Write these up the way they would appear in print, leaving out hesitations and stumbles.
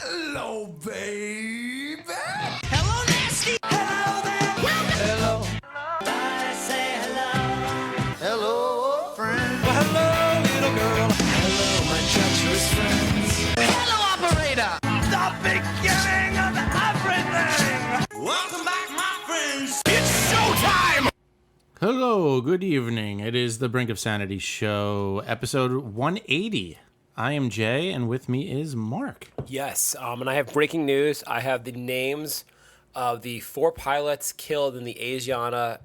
Hello, baby. Hello, nasty. Hello there. Hello. I say hello. Hello, friend. Well, hello, little girl. Hello, my treacherous friends. Hello, operator. The beginning of everything. Welcome back, my friends. It's showtime. Hello, good evening. It is the Brink of Sanity show, episode 180. I am Jay, and with me is Mark. Yes, and I have breaking news. I have the names of the 4 pilots killed in the Asiana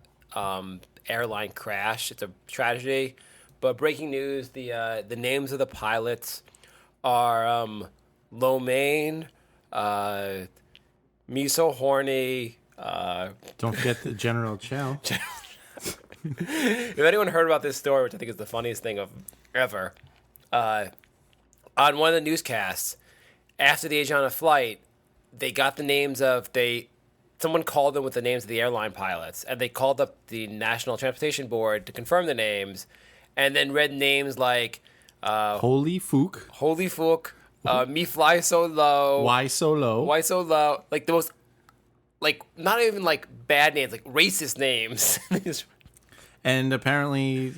airline crash. It's a tragedy, but breaking news: the names of the pilots are Lo Mein, Me So Horny. Don't forget the General Chow. If anyone heard about this story, which I think is the funniest thing ever, on one of the newscasts, after the Asiana flight, they got the names of someone called them with the names of the airline pilots, and they called up the National Transportation Board to confirm the names, and then read names like Holy Fook. Me Fly So Low, Why So Low? Why So Low, like the most, like not even like bad names, like racist names. And apparently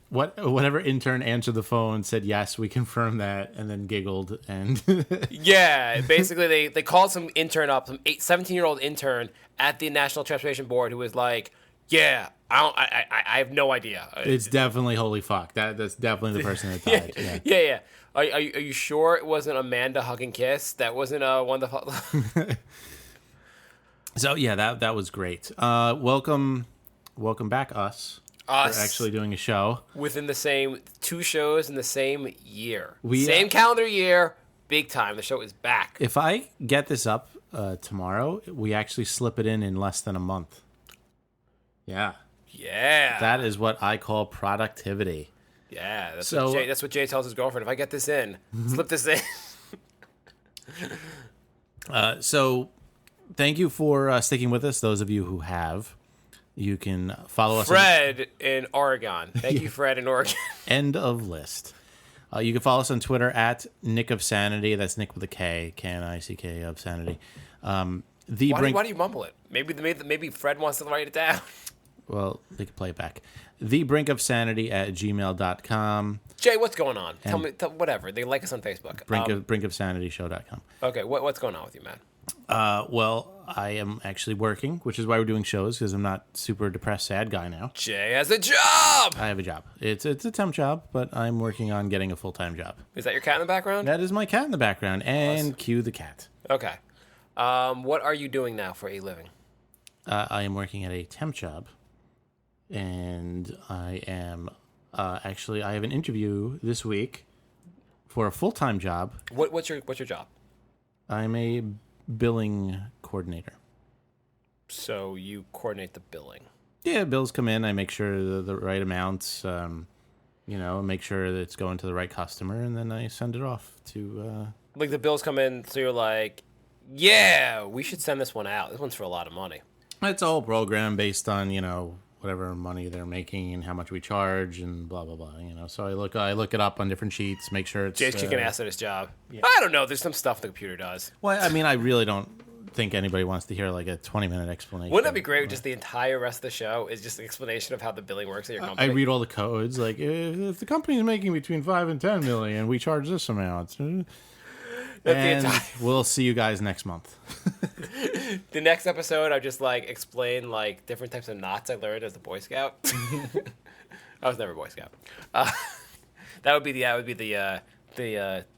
whatever intern answered the phone said, yes, we confirm that, and then giggled. And Yeah, basically they called some intern up, some 17-year-old intern at the National Transportation Board who was like, yeah, I have no idea. It's definitely holy fuck. That's definitely the person that died. Yeah. Are you sure it wasn't Amanda Hug and Kiss? That wasn't one of the... So yeah, that was great. Welcome back, us. We're actually doing a show. Within the same 2 shows in the same year. We, same calendar year, big time. The show is back. If I get this up tomorrow, we actually slip it in less than a month. Yeah. Yeah. That is what I call productivity. Yeah, that's So- what Jay tells his girlfriend. If I get this in, slip this in. So thank you for sticking with us, those of you who have. You can follow us Fred in Oregon. Thank you, Fred in Oregon. End of list. You can follow us on Twitter at Nick of Sanity. That's Nick with a K, K-N-I-C-K of Sanity. Why do you mumble it? Maybe Fred wants to write it down. Well, they can play it back. thebrinkofsanity@gmail.com. Jay, what's going on? Tell me whatever. They like us on Facebook. brinkofsanityshow.com. Okay, what's going on with you, man? Well, I am actually working, which is why we're doing shows, because I'm not super depressed, sad guy now. Jay has a job! I have a job. It's a temp job, but I'm working on getting a full-time job. Is that your cat in the background? That is my cat in the background, and Awesome. cue the cat. Okay. What are you doing now for a living? I am working at a temp job, and I am actually I have an interview this week for a full-time job. What's your job? I'm a billing coordinator. So you coordinate the billing. Yeah, bills come in. I make sure the right amounts. Make sure that it's going to the right customer, and then I send it off to. Like the bills come in, so you're like, yeah, we should send this one out. This one's for a lot of money. It's a whole program based on whatever money they're making and how much we charge and blah blah blah. So I look it up on different sheets, make sure it's. Jay's kicking ass at his job. Yeah. I don't know. There's some stuff the computer does. Well, I mean, I really don't think anybody wants to hear like a 20-minute explanation. Wouldn't that be great? Just the entire rest of the show is just an explanation of how the billing works at your company. I read all the codes. Like, if the company is making between 5 and 10 million, we charge this amount. And we'll see you guys next month. The next episode, I just explain different types of knots I learned as a Boy Scout. I was never a Boy Scout. That would be the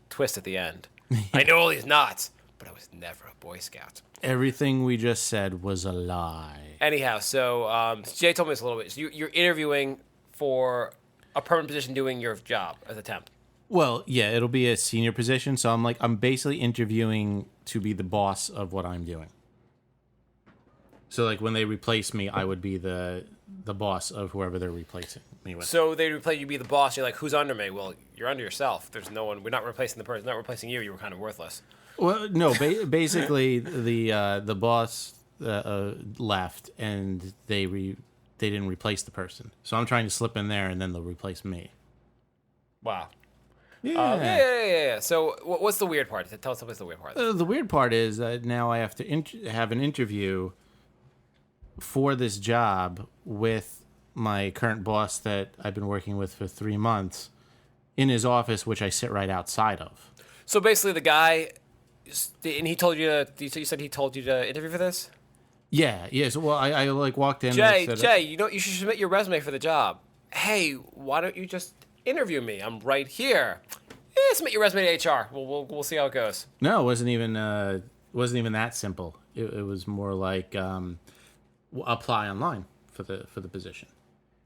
twist at the end. I know all these knots, but I was never a Boy Scout. Everything we just said was a lie. Anyhow, so Jay told me this a little bit. So you're interviewing for a permanent position doing your job as a temp. Well, yeah, it'll be a senior position, so I'm basically interviewing to be the boss of what I'm doing. So when they replace me, I would be the boss of whoever they're replacing me with. So they replace you be the boss. You're like, who's under me? Well, you're under yourself. There's no one. We're not replacing the person. Not replacing you. You were kind of worthless. Well, no, basically the boss left, and they didn't replace the person. So I'm trying to slip in there, and then they'll replace me. Wow. Yeah. So what's the weird part? Tell us what's the weird part. The weird part is that now I have to have an interview for this job with my current boss that I've been working with for 3 months in his office, which I sit right outside of. So basically, the guy, and he told you to. You said he told you to interview for this. Yeah. So well, I like walked in. Jay, and said, you should submit your resume for the job. Hey, why don't you just interview me? I'm right here. Submit your resume to HR. We'll see how it goes. No, it wasn't even that simple. It was more like apply online for the position.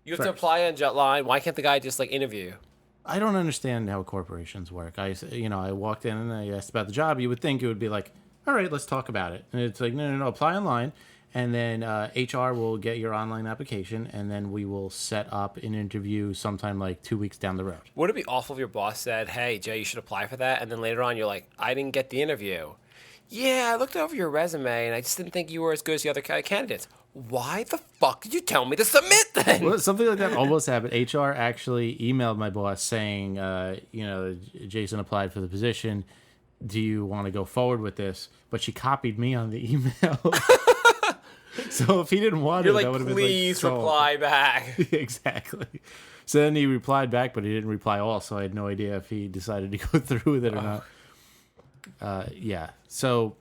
You have to apply online. Why can't the guy just like interview you? I don't understand how corporations work. I walked in and I asked about the job. You would think it would be like, all right, let's talk about it. And it's like, no, apply online. And then HR will get your online application, and then we will set up an interview sometime like 2 weeks down the road. Would it be awful if your boss said, hey, Jay, you should apply for that, and then later on you're like, I didn't get the interview. Yeah, I looked over your resume, and I just didn't think you were as good as the other candidates. Why the fuck did you tell me to submit then? Well, something like that almost happened. HR actually emailed my boss saying, Jason applied for the position. Do you want to go forward with this? But she copied me on the email. So if he didn't want You're it, like, that would have been please like, reply back. Exactly. So then he replied back, but he didn't reply all, so I had no idea if he decided to go through with it or not. Yeah. So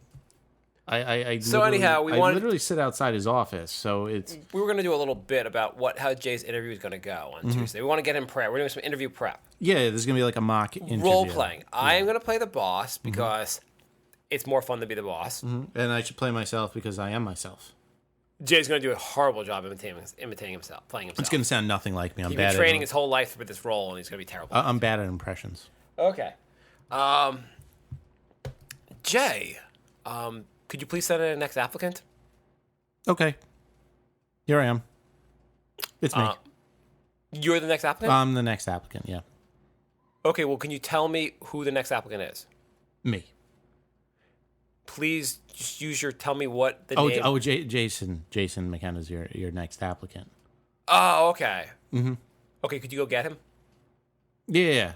I So anyhow, I literally sit outside his office. So it's we were going to do a little bit about how Jay's interview is going to go on Tuesday. We want to get him prep. We're doing some interview prep. yeah. There's gonna be like a mock interview. Role playing. I am going to play the boss because it's more fun to be the boss. And I should play myself because I am myself. Jay's going to do a horrible job imitating himself, playing himself. It's gonna sound nothing like me. I'm He's bad been training at his whole life for this role, and he's going to be terrible. I'm bad at impressions. Okay. Jay, could you please send in the next applicant? Okay. Here I am. It's me. You're the next applicant? I'm the next applicant. Yeah. Okay, well, can you tell me who the next applicant is? Me. Please just tell me what the name... Oh, Jason McKenna's your next applicant. Oh, okay. Okay, could you go get him? Yeah.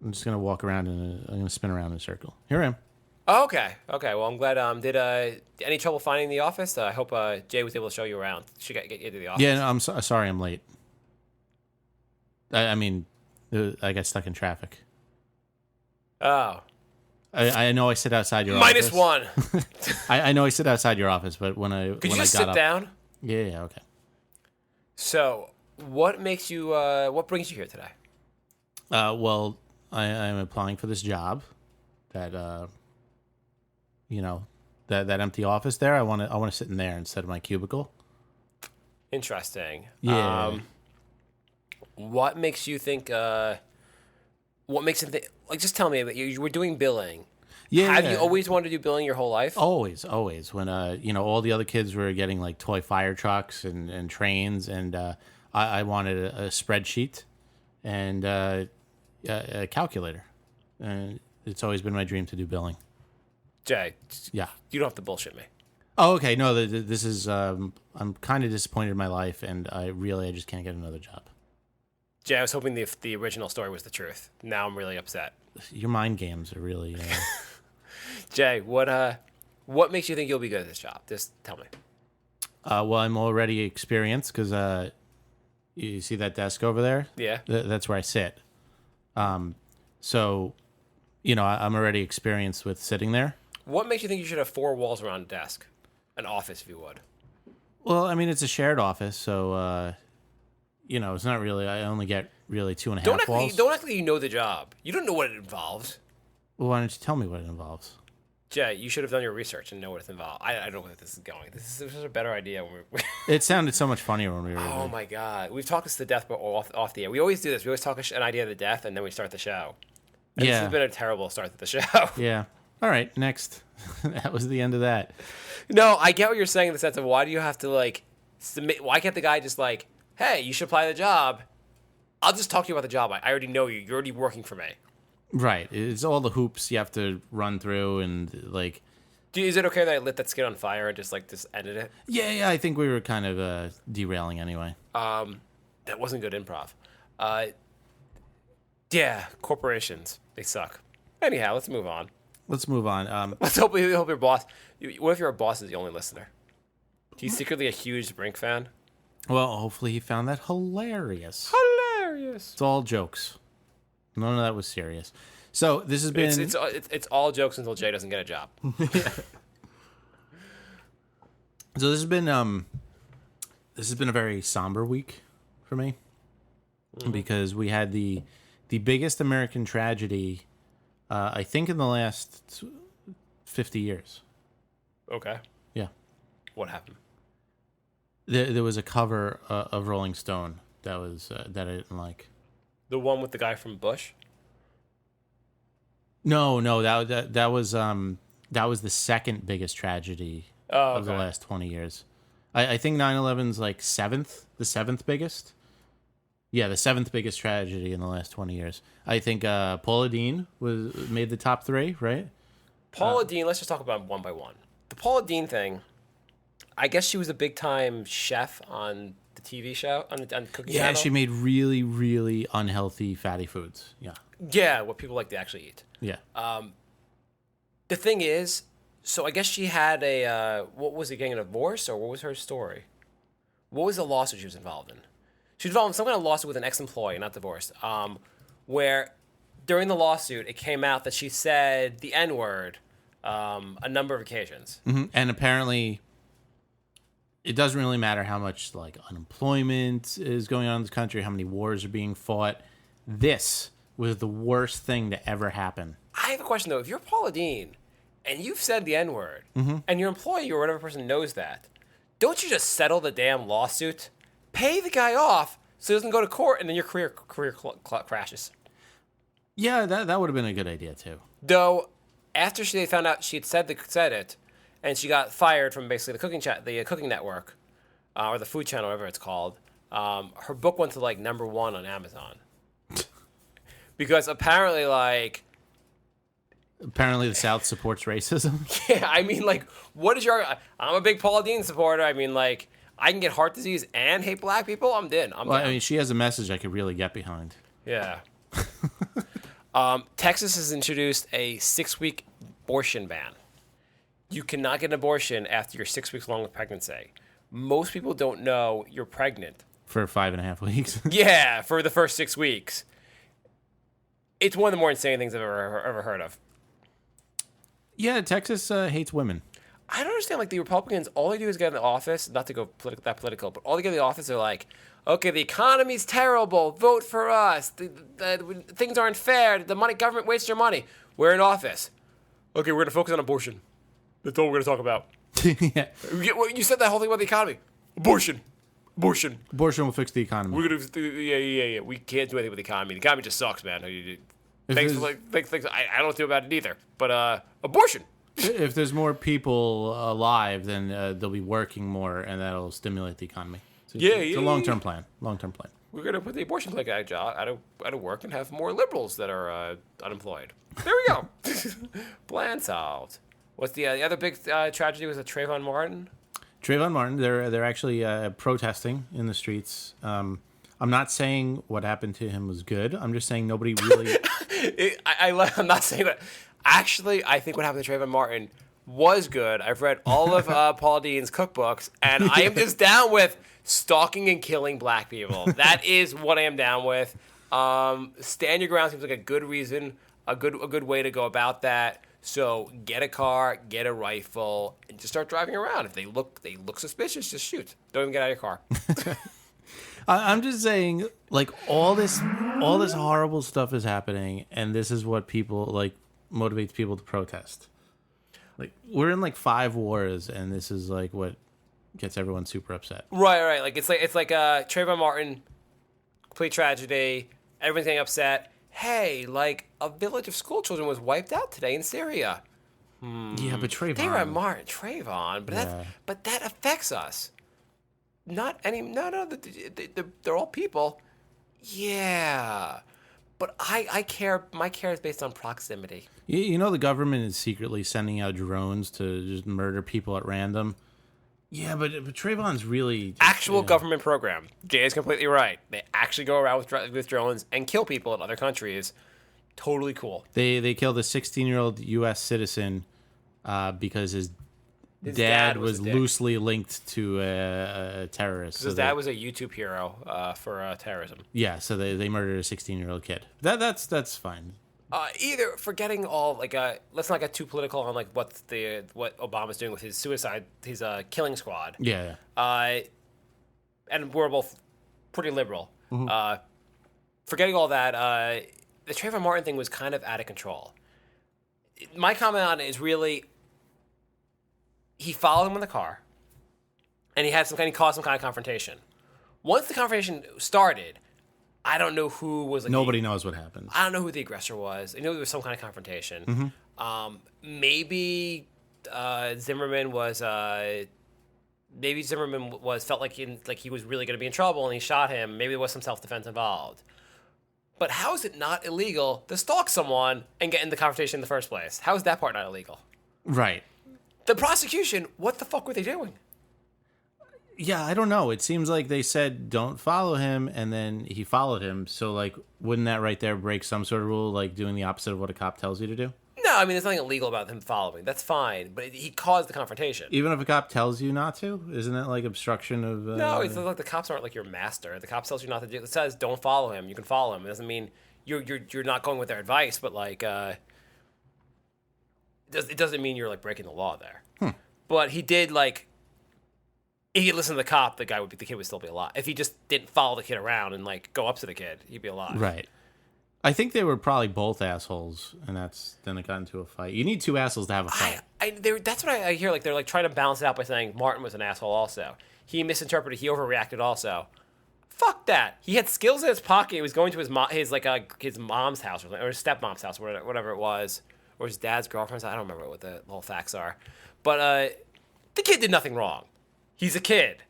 I'm just going to walk around I'm going to spin around in a circle. Here I am. Oh, okay. Okay, well, I'm glad. Did any trouble finding the office? I hope Jay was able to show you around. She got get you to the office. Yeah, no, I'm sorry I'm late. I mean, I got stuck in traffic. Oh. I know I sit outside your office. -1. I know I sit outside your office, but when I Could you just got sit up, down? Yeah, okay. So, what makes you? What brings you here today? Well, I'm applying for this job. That that empty office there. I want to sit in there instead of my cubicle. Interesting. Yeah. What makes you think? What makes it think? Like, just tell me. You were doing billing. Yeah. Have you always wanted to do billing your whole life? Always. When all the other kids were getting like toy fire trucks and trains, and I wanted a spreadsheet and a calculator, and it's always been my dream to do billing. Jay. Yeah. You don't have to bullshit me. Oh, okay. No, this is. I'm kind of disappointed in my life, and I just can't get another job. Jay, I was hoping the original story was the truth. Now I'm really upset. Your mind games are really. Jay, what makes you think you'll be good at this job? Just tell me. Well, I'm already experienced because you see that desk over there? Yeah. That's where I sit. So, I'm already experienced with sitting there. What makes you think you should have 4 walls around a desk? An office, if you would. Well, I mean, it's a shared office, so, it's not really, I only get really 2.5 walls. Don't act like you know the job. You don't know what it involves. Well, why don't you tell me what it involves? Jay, you should have done your research and know what it involves. I don't know where this is going. This is a better idea. It sounded so much funnier when we were Oh, my God. We've talked this to death off the air. We always do this. We always talk an idea to death, and then we start the show. And This has been a terrible start to the show. Yeah. All right, next. That was the end of that. No, I get what you're saying in the sense of why do you have to, submit? Why can't the guy just, hey, you should apply the job. I'll just talk to you about the job. I already know you. You're already working for me. Right. It's all the hoops you have to run through and, Is it okay that I lit that skit on fire and just ended it? Yeah, I think we were kind of derailing anyway. That wasn't good improv. Yeah, corporations. They suck. Anyhow, let's move on. Let's move on. Let's hope your boss. What if your boss is the only listener? He's secretly a huge Brink fan. Well, hopefully he found that hilarious. Hilarious. It's all jokes. None of that was serious. So this has been. It's all jokes until Jay doesn't get a job. So this has been a very somber week for me because we had the biggest American tragedy, I think, in the last 50 years. Okay. Yeah. What happened? There was a cover of Rolling Stone that was that I didn't like. The one with the guy from Bush? No, that was the second biggest tragedy of the last 20 years. I think 9/11's like the seventh biggest. Yeah, the seventh biggest tragedy in the last 20 years. I think Paula Deen made the top 3, right? Paula Deen, let's just talk about them one by one. The Paula Deen thing, I guess she was a big time chef on the TV show, on the cooking channel. Yeah, she made really, really unhealthy fatty foods. Yeah. Yeah, what people like to actually eat. Yeah. The thing is, so I guess she had what was it, getting a divorce, or what was her story? What was the lawsuit she was involved in? She was involved in some kind of lawsuit with an ex-employee, not divorced, where during the lawsuit, it came out that she said the N-word a number of occasions. Mm-hmm. And apparently, it doesn't really matter how much like unemployment is going on in this country, how many wars are being fought. This was the worst thing to ever happen. I have a question, though. If you're Paula Deen and you've said the N-word, and your employee or whatever person knows that, don't you just settle the damn lawsuit? Pay the guy off so he doesn't go to court, and then your career crashes. Yeah, that would have been a good idea, too. Though, after they found out she had said it, and she got fired from basically the cooking network, or the food channel, whatever it's called, her book went to, like, #1 on Amazon. Because apparently, like... Apparently the South supports racism. Yeah, I mean, like, what is your... I'm a big Paula Deen supporter. I mean, like, I can get heart disease and hate black people. I'm in. Well, I mean, she has a message I could really get behind. Yeah. Texas has introduced a 6-week abortion ban. You cannot get an abortion after you're 6 weeks along with pregnancy. Most people don't know you're pregnant. For 5.5 weeks. Yeah, for the first 6 weeks. It's one of the more insane things I've ever heard of. Yeah, Texas hates women. I don't understand, like, the Republicans, all they do is get in the office, not to go that political, but all they get in the office, they're like, okay, the economy's terrible, vote for us, things aren't fair, government wastes your money. We're in office. Okay, we're going to focus on abortion. That's all we're going to talk about. Yeah. You said that whole thing about the economy. Abortion. Abortion will fix the economy. We're going to, yeah. We can't do anything with the economy. The economy just sucks, man. Thanks. I don't do about it either. But abortion. If there's more people alive, then they'll be working more, and that'll stimulate the economy. So it's a long-term plan. We're going to put the abortion clinic out of work and have more liberals that are unemployed. There we go. Plan solved. What's the other big tragedy was Trayvon Martin? Trayvon Martin, they're actually protesting in the streets. I'm not saying what happened to him was good. I'm just saying nobody really... I'm not saying that. Actually, I think what happened to Trayvon Martin was good. I've read all of Paula Deen's cookbooks, and I am just down with stalking and killing black people. That is what I am down with. Stand your ground seems like a good reason, a good way to go about that. So get a car, get a rifle, and just start driving around. If they look suspicious, just shoot. Don't even get out of your car. I'm just saying, like, all this horrible stuff is happening, and this is what people like motivates people to protest. Like, we're in like 5 wars, and this is like what gets everyone super upset. Right. Like it's like Trayvon Martin, complete tragedy. Everyone's getting upset. Hey, like a village of school children was wiped out today in Syria. Yeah, but Trayvon. They were at Trayvon, but that affects us. No. They're all people. Yeah, but I care. My care is based on proximity. You know, the government is secretly sending out drones to just murder people at random. Yeah, but Trayvon's really... Actual government program. Jay is completely right. They actually go around with drones and kill people in other countries. Totally cool. They killed a 16-year-old U.S. citizen because his His dad was was a dick. loosely linked to a terrorist. His dad was a YouTube hero for terrorism. Yeah, so they murdered a 16-year-old kid. That's fine. Either forgetting all let's not get too political on like what Obama's doing with his suicide, his killing squad. Yeah. And we're both pretty liberal. Forgetting all that, the Trayvon Martin thing was kind of out of control. My comment on it is really, he followed him in the car, and he caused some kind of confrontation. Once the confrontation started, I don't know who was. Like, Nobody knows what happened. I don't know who the aggressor was. I know there was some kind of confrontation. Maybe Zimmerman was. Maybe Zimmerman felt like he was really going to be in trouble, and he shot him. Maybe there was some self-defense involved. But how is it not illegal to stalk someone and get in the confrontation in the first place? How is that part not illegal? Right. The prosecution, what the fuck were they doing? Yeah, I don't know. It seems like they said don't follow him, and then he followed him. So, like, wouldn't that right there break some sort of rule, like doing the opposite of what a cop tells you to do? No, I mean, there's nothing illegal about him following. That's fine. But he caused the confrontation. Even if a cop tells you not to? Isn't that like obstruction of... No, it's like the cops aren't like your master. The cop tells you not to do. It says don't follow him. You can follow him. It doesn't mean you're not going with their advice, but like it doesn't mean you're like breaking the law there. But he did like. If he listened to the cop, the kid would still be alive. If he just didn't follow the kid around and like go up to the kid, he'd be alive. Right. I think they were probably both assholes, and then it got into a fight. You need two assholes to have a fight. That's what I hear. Like they're like trying to balance it out by saying Martin was an asshole also. He misinterpreted. He overreacted also. Fuck that. He had skills in his pocket. He was going to his mom's house or his stepmom's house, or whatever it was, or his dad's girlfriend's. I don't remember what the whole facts are. But the kid did nothing wrong. He's a kid.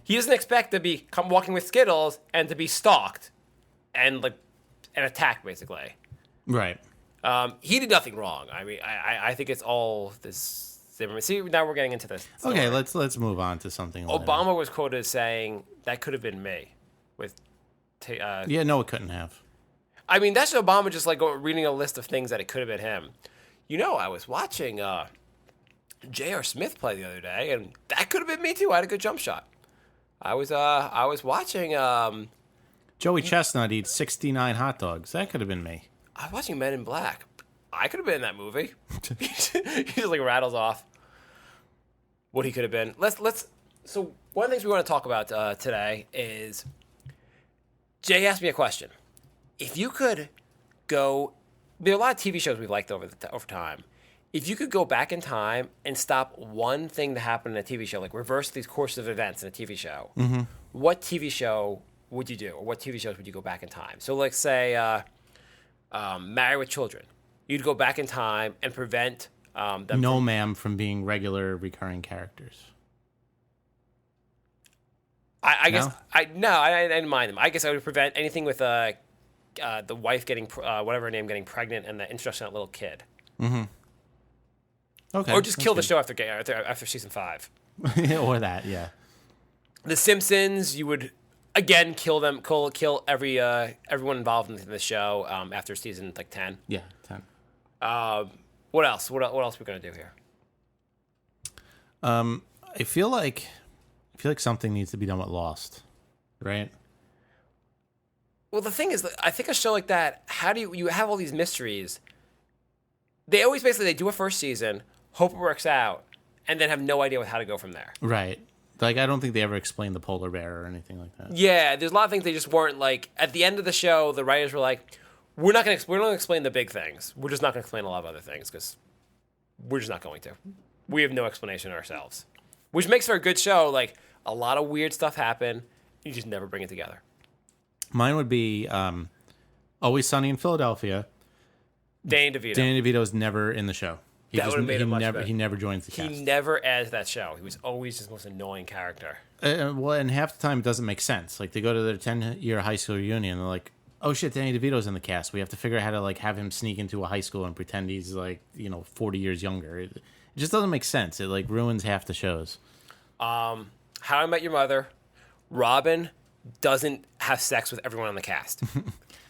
He doesn't expect to be walking with Skittles and to be stalked and like an attack, basically. Right. He did nothing wrong. I mean, I think it's all this Zimmerman. See, now we're getting into this story. Okay, let's move on to something. Obama was quoted as saying, that could have been me. Yeah, no, it couldn't have. I mean, that's Obama just like reading a list of things that it could have been him. You know, I was watching J.R. Smith play the other day, and that could have been me too. I had a good jump shot. I was watching... Joey Chestnut eats 69 hot dogs. That could have been me. I was watching Men in Black. I could have been in that movie. He just like rattles off what he could have been. So one of the things we want to talk about today is Jay asked me a question. If you could go, there are a lot of TV shows we've liked over time. If you could go back in time and stop one thing that happened in a TV show, like reverse these courses of events in a TV show, what TV show would you do, or what TV shows would you go back in time? So, like, say, Married with Children. You'd go back in time and prevent them. No, ma'am, from being regular recurring characters. I guess I didn't mind them. I guess I would prevent anything with the wife getting whatever her name getting pregnant and the introduction of that little kid. Okay. Or just kill the show after season 5. Or that, yeah. The Simpsons, you would again kill them, kill everyone involved in the show after season like 10. Yeah, 10. What else? What else are we gonna do here? I feel like something needs to be done with Lost, right? Well, the thing is, I think a show like that, how do you have all these mysteries? They always they do a first season, hope it works out, and then have no idea how to go from there. Right. Like, I don't think they ever explained the polar bear or anything like that. Yeah, there's a lot of things they just weren't like. At the end of the show, the writers were like, we're not going to explain the big things. We're just not going to explain a lot of other things because we're just not going to. We have no explanation ourselves. Which makes for a good show. Like, a lot of weird stuff happen. You just never bring it together. Mine would be Always Sunny in Philadelphia. Danny DeVito. Danny DeVito's never in the show. That would have made it much better. He never joins the cast. He never adds that show. He was always just the most annoying character. Well, and half the time it doesn't make sense. Like, they go to their 10-year high school reunion, and they're like, oh shit, Danny DeVito's in the cast. We have to figure out how to like have him sneak into a high school and pretend he's like, 40 years younger. It just doesn't make sense. It like ruins half the shows. How I Met Your Mother. Robin doesn't have sex with everyone on the cast.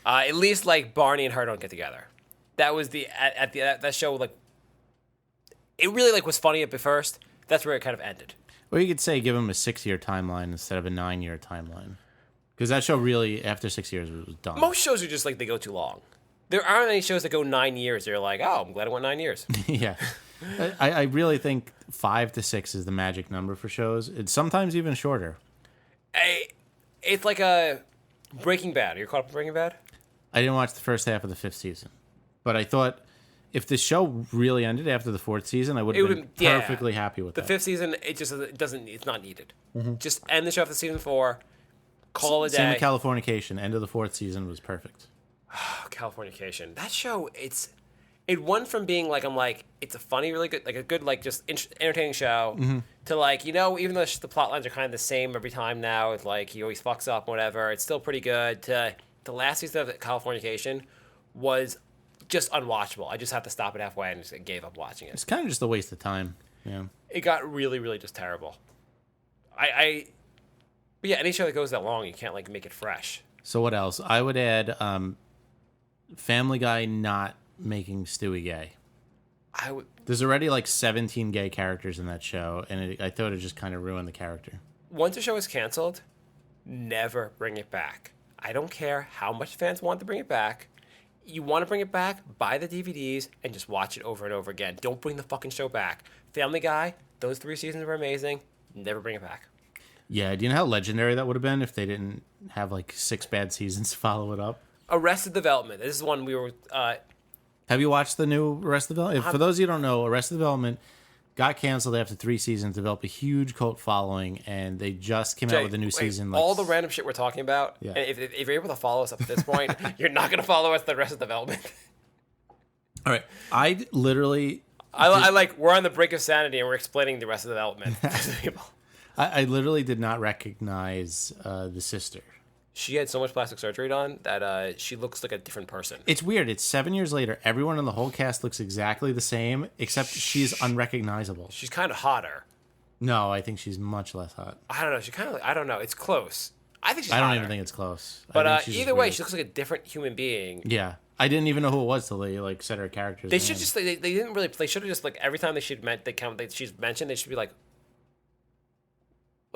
At least like Barney and her don't get together. That was that show, like, it really like was funny at the first. That's where it kind of ended. Or you could say give them a 6-year timeline instead of a 9-year timeline. Because that show really, after 6 years, was done. Most shows are just like they go too long. There aren't any shows that go 9 years. They're like, oh, I'm glad it went 9 years. Yeah. I really think 5 to 6 is the magic number for shows. It's sometimes even shorter. It's like a Breaking Bad. Are you caught up with Breaking Bad? I didn't watch the first half of the 5th season. But I thought if the show really ended after the 4th season, I would have been perfectly happy with that. The 5th season, it's not needed. Just end the show after season 4, call it a day. Same with Californication. End of the 4th season was perfect. Californication. That show, it went from being like, it's a funny, really good, like a good, like just entertaining show to like, even though the plot lines are kind of the same every time now, it's like he always fucks up, whatever, it's still pretty good. To the last season of Californication was just unwatchable. I just had to stop it halfway and just gave up watching it. It's kind of just a waste of time. Yeah. It got really, really just terrible. But yeah, any show that goes that long, you can't like make it fresh. So what else? I would add Family Guy not making Stewie gay. There's already like 17 gay characters in that show, and I thought it just kind of ruined the character. Once a show is canceled, never bring it back. I don't care how much fans want to bring it back. You want to bring it back, buy the DVDs, and just watch it over and over again. Don't bring the fucking show back. Family Guy, those 3 seasons were amazing. Never bring it back. Yeah, do you know how legendary that would have been if they didn't have like 6 bad seasons to follow it up? Arrested Development. This is one we were... Have you watched the new Arrested Development? For those of you who don't know, Arrested Development got canceled after 3 seasons, developed a huge cult following, and they just came out with a new season. Like, all the random shit we're talking about, yeah. And if you're able to follow us up at this point, you're not going to follow us the rest of Development. All right. I literally... I like, we're on the brink of sanity, and we're explaining the rest of Development to people. I literally did not recognize the sister. She had so much plastic surgery done that she looks like a different person. It's weird. It's 7 years later. Everyone in the whole cast looks exactly the same, except she's unrecognizable. She's kind of hotter. No, I think she's much less hot. I don't know. She kind of I don't know. It's close. I think she's I don't hotter. even think it's close. But either way, she looks like a different human being. Yeah. I didn't even know who it was till they like said her character's They name. should just they didn't really they should have just like every time she's mentioned they should be like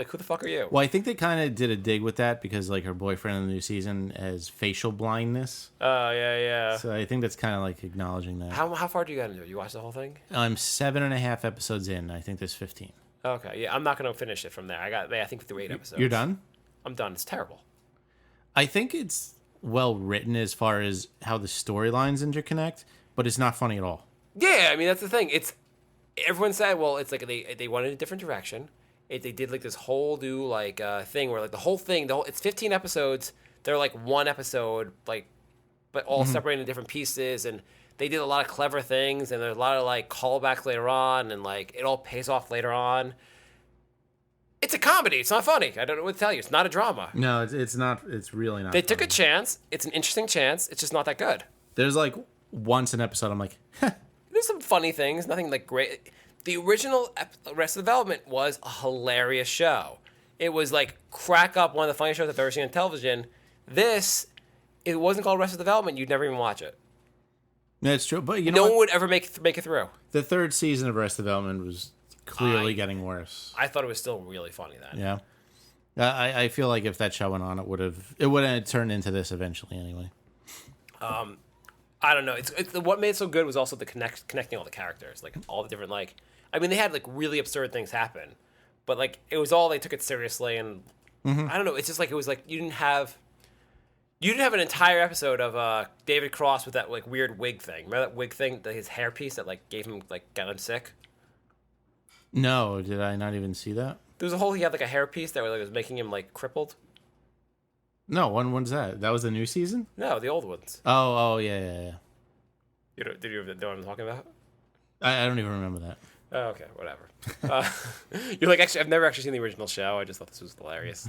who the fuck are you? Well, I think they kind of did a dig with that because like her boyfriend in the new season has facial blindness. Oh yeah. So I think that's kind of like acknowledging that. How far do you got into it? You watch the whole thing? I'm 7.5 episodes in. I think there's 15. Okay, yeah, I'm not gonna finish it from there. I think through 8 episodes. You're done? I'm done. It's terrible. I think it's well written as far as how the storylines interconnect, but it's not funny at all. Yeah, I mean that's the thing. Everyone said, well, it's like they went in a different direction. They did like this whole new like thing where like the whole thing, it's 15 episodes. They're like one episode, like, but all separated into different pieces, and they did a lot of clever things, and there's a lot of like callbacks later on, and like it all pays off later on. It's a comedy. It's not funny. I don't know what to tell you. It's not a drama. No, it's not. It's really not. They funny. took a chance. It's an interesting chance. It's just not that good. There's like once an episode I'm like, There's some funny things. Nothing like great. The original Arrested Development was a hilarious show. It was like crack up, one of the funniest shows I've ever seen on television. It wasn't called Arrested Development. You'd never even watch it. That's true. But you know, No what? one would ever make it through. The 3rd season of Arrested Development was clearly getting worse. I thought it was still really funny then. Yeah. I feel like if that show went on, it would have turned into this eventually anyway. I don't know. It's what made it so good was also the connecting all the characters, like all the different like. I mean, they had like really absurd things happen, but like it was all they took it seriously, and I don't know. It's just like it was like you didn't have an entire episode of David Cross with that like weird wig thing. Remember that wig thing, his hairpiece that like gave him like got him sick. No, did I not even see that? He had like a hairpiece that was making him like crippled. No, when's that? That was the new season? No, the old ones. Oh, yeah. Did you know what I'm talking about? I don't even remember that. Oh, okay, whatever. You're like, actually, I've never actually seen the original show. I just thought this was hilarious.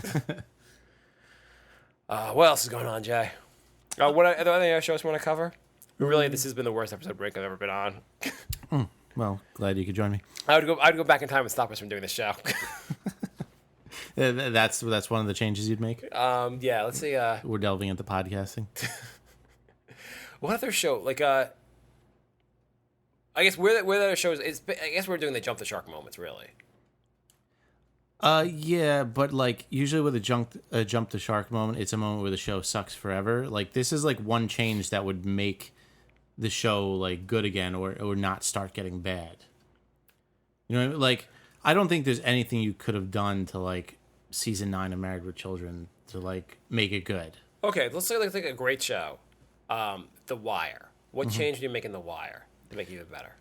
What else is going on, Jay? Are there any other shows we want to cover? Really, this has been the worst episode break I've ever been on. Well, glad you could join me. I'd go back in time and stop us from doing this show. That's one of the changes you'd make. Yeah, let's see. We're delving into podcasting. What other show? Like, I guess where the other shows is. I guess we're doing the jump the shark moments, really. Yeah, but like usually with a jump the shark moment, it's a moment where the show sucks forever. Like this is like one change that would make the show like good again, or not start getting bad. You know, like I don't think there's anything you could have done to like season 9 of Married with Children to like make it good. Okay, let's say like a great show, The Wire. What change do you make in The Wire to make it even better?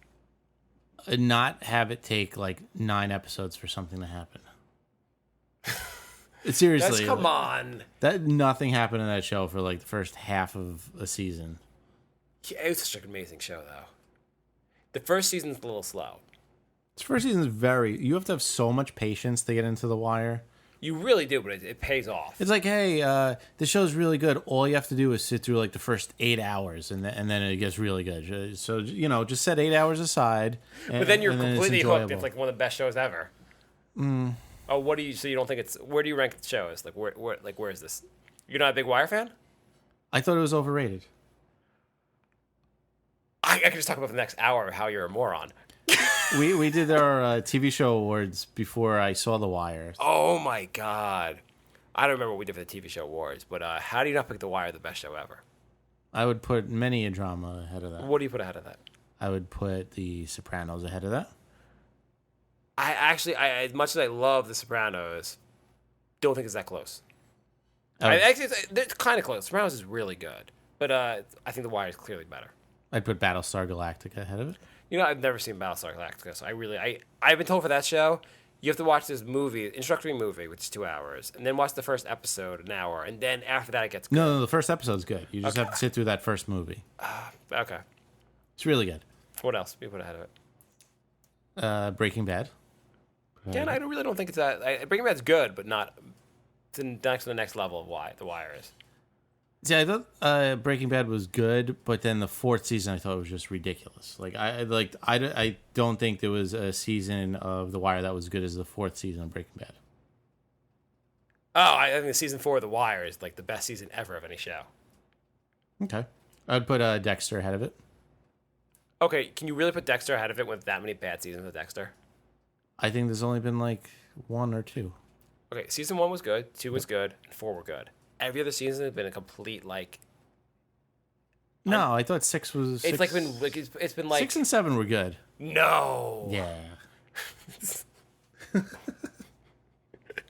Not have it take like 9 episodes for something to happen. Seriously, Come on. that nothing happened in that show for like the first half of a season. Yeah, it was such an amazing show, though. The first season's a little slow. This first season is you have to have so much patience to get into The Wire. You really do, but it pays off. It's like, hey, the show's really good. All you have to do is sit through like the first 8 hours, and then it gets really good. So just set 8 hours aside. But then you're and it's completely hooked. enjoyable. It's like one of the best shows ever. Oh, what do you? So you don't think it's? Where do you rank the shows? Like where is this? You're not a big Wire fan? I thought it was overrated. I could just talk about the next hour of how you're a moron. We did our TV show awards before I saw The Wire. Oh my god, I don't remember what we did for the TV show awards, but how do you not pick The Wire the best show ever? I would put many a drama ahead of that. What do you put ahead of that? I would put The Sopranos ahead of that. I actually, as much as I love The Sopranos, don't think it's that close. Oh. It's kind of close. Sopranos is really good, but I think The Wire is clearly better. I'd put Battlestar Galactica ahead of it. You know, I've never seen Battlestar Galactica, so I've been told for that show, you have to watch this movie, introductory movie, which is 2 hours, and then watch the first episode, an hour, and then after that it gets good. No, the first episode's good. You just have to sit through that first movie. Okay. It's really good. What else? We put ahead of it. Breaking Bad. Again, I really don't think it's that. Breaking Bad's good, but not to the next level of why The Wire is. See, I thought Breaking Bad was good, but then the 4th season I thought was just ridiculous. Like I don't think there was a season of The Wire that was as good as the 4th season of Breaking Bad. Oh, I think season 4 of The Wire is like the best season ever of any show. Okay, I'd put Dexter ahead of it. Okay, can you really put Dexter ahead of it with that many bad seasons of Dexter? I think there's only been like 1 or 2. Okay, season 1 was good, 2 was good, and 4 were good. Every other season has been a complete like. No, I thought 6 was. It's like been like it's been like 6 and 7 were good. No. Yeah.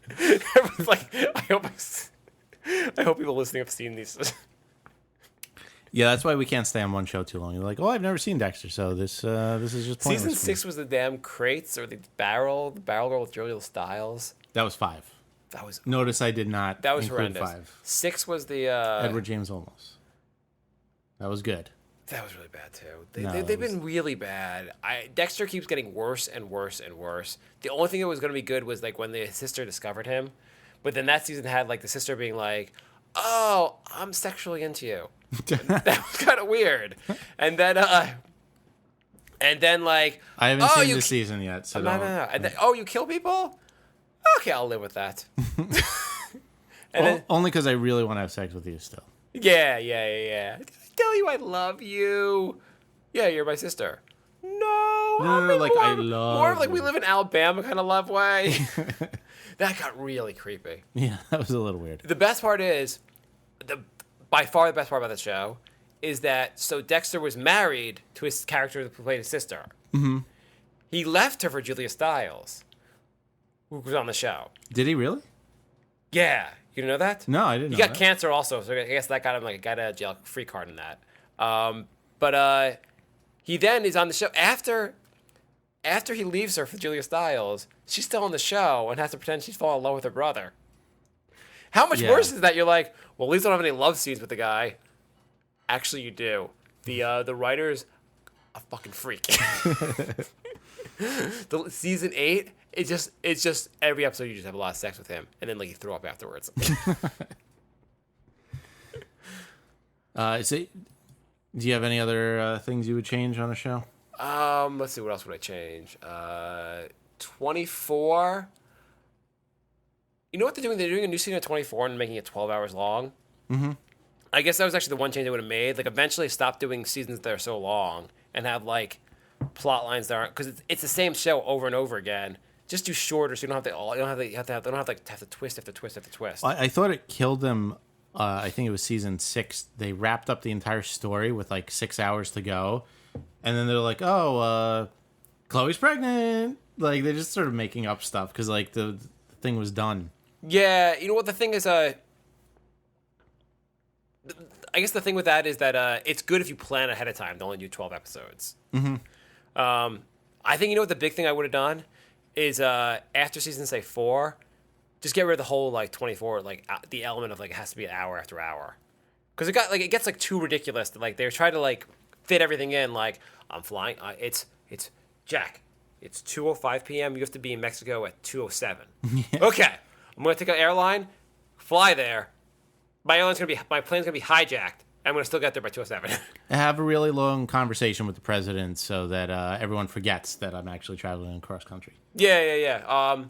Everyone's like, I hope people listening have seen these. Yeah, that's why we can't stay on one show too long. You're like, oh, I've never seen Dexter, so this is just pointless. Season 6 was the damn crates or the barrel girl with Julia Stiles. That was 5. That was Notice I did not. that was include horrendous. 5. 6 was the Edward James Olmos. That was good. That was really bad too. No, They've been really bad. Dexter keeps getting worse and worse and worse. The only thing that was going to be good was like when the sister discovered him, but then that season had like the sister being like, "Oh, I'm sexually into you." That was kind of weird. And then like, I haven't seen this season yet, so no. And then, oh, you kill people? Okay, I'll live with that. Only because I really want to have sex with you still. Yeah. Did I tell you I love you? Yeah, you're my sister. No, like I love. more of like we you. live in Alabama kind of love way. That got really creepy. Yeah, that was a little weird. The best part is, by far the best part about the show is that Dexter was married to his character who played his sister. Mm-hmm. He left her for Julia Stiles, who was on the show. Did he really? Yeah, you didn't know that? No, I didn't. He know got that. cancer also, so I guess that got him like a get out of jail free card in that. But he then is on the show after he leaves her for Julia Stiles. She's still on the show and has to pretend she's fallen in love with her brother. How much worse is that? You're like, well, at least I don't have any love scenes with the guy. Actually, you do. The writer's a fucking freak. The season 8, it's just every episode you just have a lot of sex with him, and then like you throw up afterwards. Do you have any other things you would change on a show? Let's see, what else would I change? 24. You know what they're doing? They're doing a new season of 24 and making it 12 hours long. Mm-hmm. I guess that was actually the one change they would have made. Like, eventually stop doing seasons that are so long and have, like, plot lines that aren't... Because it's the same show over and over again. Just do shorter so you don't have to twist after twist after twist. I thought it killed them. I think it was season 6. They wrapped up the entire story with like 6 hours to go, and then they're like, "Oh, Chloe's pregnant." Like they just started making up stuff because like the thing was done. Yeah, you know what the thing is? I guess the thing with that is that it's good if you plan ahead of time to only do 12 episodes. Mm-hmm. I think you know what the big thing I would have done is after season say 4, just get rid of the whole like 24, like the element of like it has to be an hour after hour, because it gets like too ridiculous. Like they're trying to like fit everything in. Like I'm flying. It's Jack. It's 2:05 p.m. You have to be in Mexico at 2:07. Yeah. Okay, I'm gonna take an airline, fly there. My plane's gonna be hijacked. I'm gonna still get there by 2:07. Have a really long conversation with the president so that everyone forgets that I'm actually traveling across country. Yeah.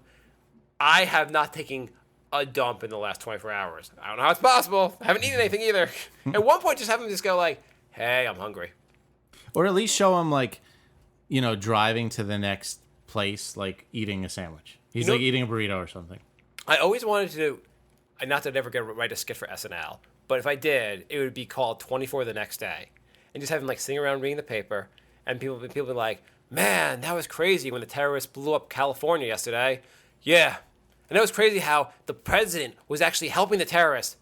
I have not taken a dump in the last 24 hours. I don't know how it's possible. I haven't eaten anything either. At one point, just have him just go like, "Hey, I'm hungry," or at least show him like, you know, driving to the next place, like eating a sandwich. He's like eating a burrito or something. I always wanted to, not that I'd ever write a skit for SNL, but if I did, it would be called 24 the next day, and just have him like sitting around reading the paper, and people be like, "Man, that was crazy when the terrorists blew up California yesterday." Yeah. And it was crazy how the president was actually helping the terrorists.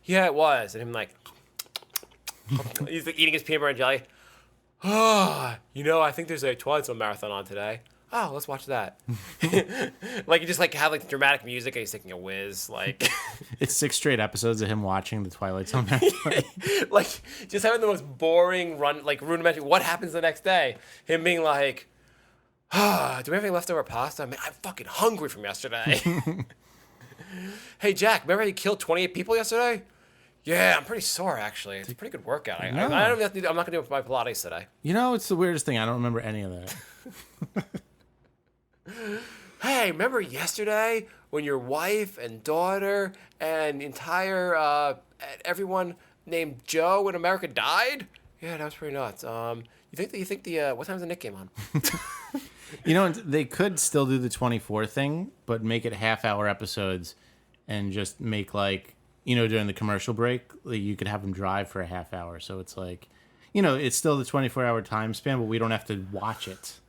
Yeah, it was. And him like, he's like eating his peanut butter and jelly. Oh, you know, I think there's a Twilight Zone marathon on today. Oh, let's watch that. Like you just like have like dramatic music and he's taking a whiz. Like it's 6 straight episodes of him watching the Twilight Zone marathon. Like just having the most boring rudimentary. What happens the next day? Him being like, do we have any leftover pasta? Man, I'm fucking hungry from yesterday. Hey, Jack, remember how you killed 28 people yesterday? Yeah, I'm pretty sore, actually. It's a pretty good workout. I'm not going to do my Pilates today. You know, it's the weirdest thing. I don't remember any of that. Hey, remember yesterday when your wife and daughter and entire everyone named Joe in America died? Yeah, that was pretty nuts. You think the what time's the Knick game on? You know, they could still do the 24 thing, but make it half-hour episodes and just make, like, you know, during the commercial break, like, you could have them drive for a half hour. So it's like, you know, it's still the 24-hour time span, but we don't have to watch it.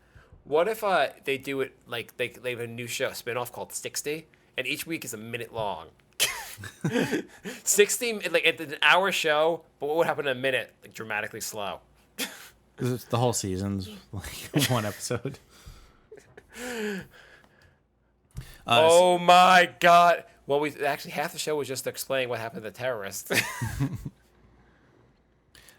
What if they do it, like, they have a new show, spinoff called 60, and each week is a minute long? 60, like, it's an hour show, but what would happen in a minute? Like, dramatically slow. Because the whole season's, like, one episode. Oh my god! Well, we actually half the show was just explaining what happened to the terrorists.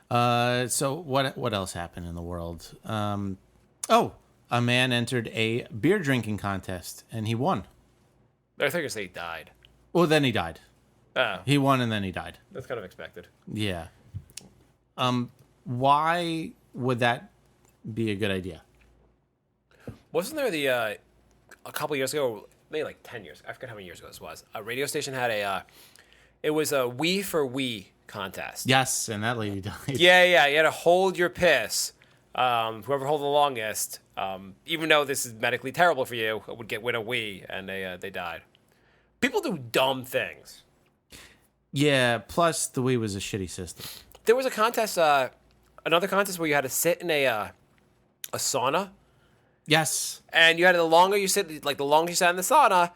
So what else happened in the world? A man entered a beer drinking contest and he won. I think he died. Well, then he died. Oh, He won and then he died. that's kind of expected. Yeah. Why would that be a good idea? Wasn't there a couple years ago, maybe like 10 years, I forget how many years ago this was, a radio station had it was a We for We contest. Yes, and that lady died. Yeah, you had to hold your piss. Whoever held the longest, even though this is medically terrible for you, would win a We, and they died. People do dumb things. Yeah, plus the Wii was a shitty system. There was a contest, another contest where you had to sit in a sauna. Yes. And you had the longer you sit, like the longer you sat in the sauna,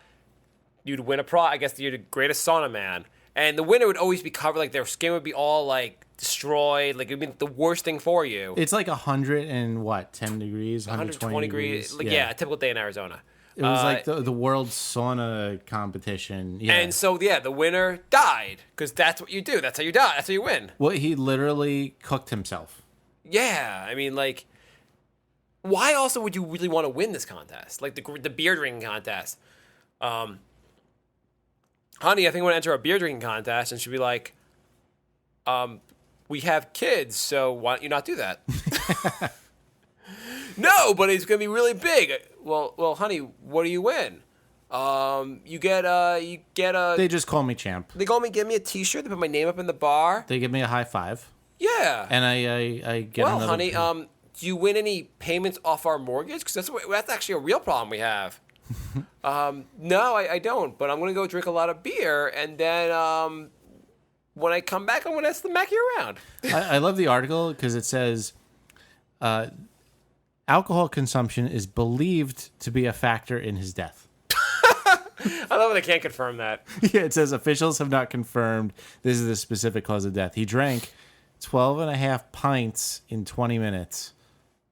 you'd win a prize. I guess you're the greatest sauna man. And the winner would always be covered, like their skin would be all like destroyed. Like it would be the worst thing for you. It's like 100 and what, 10 degrees, 120 degrees. Like, yeah, a typical day in Arizona. It was like the world sauna competition. Yeah. And so, yeah, the winner died because that's what you do. That's how you die. That's how you win. Well, he literally cooked himself. Yeah, I mean, like, why also would you really want to win this contest? Like the beer drinking contest. Honey, I think I want to enter a beer drinking contest, and she'd be like, we have kids, so why don't you not do that? No, but it's going to be really big. Well, honey, what do you win? You get a. They just call me champ. They give me a T-shirt. They put my name up in the bar. They give me a high five. Yeah. And I get Well, another. honey, do you win any payments off our mortgage? Because that's actually a real problem we have. No, I don't. But I'm gonna go drink a lot of beer, and then when I come back, I'm gonna smack you around. I love the article because it says alcohol consumption is believed to be a factor in his death. I love when they can't confirm that. Yeah, it says officials have not confirmed this is the specific cause of death. He drank 12 and a half pints in 20 minutes,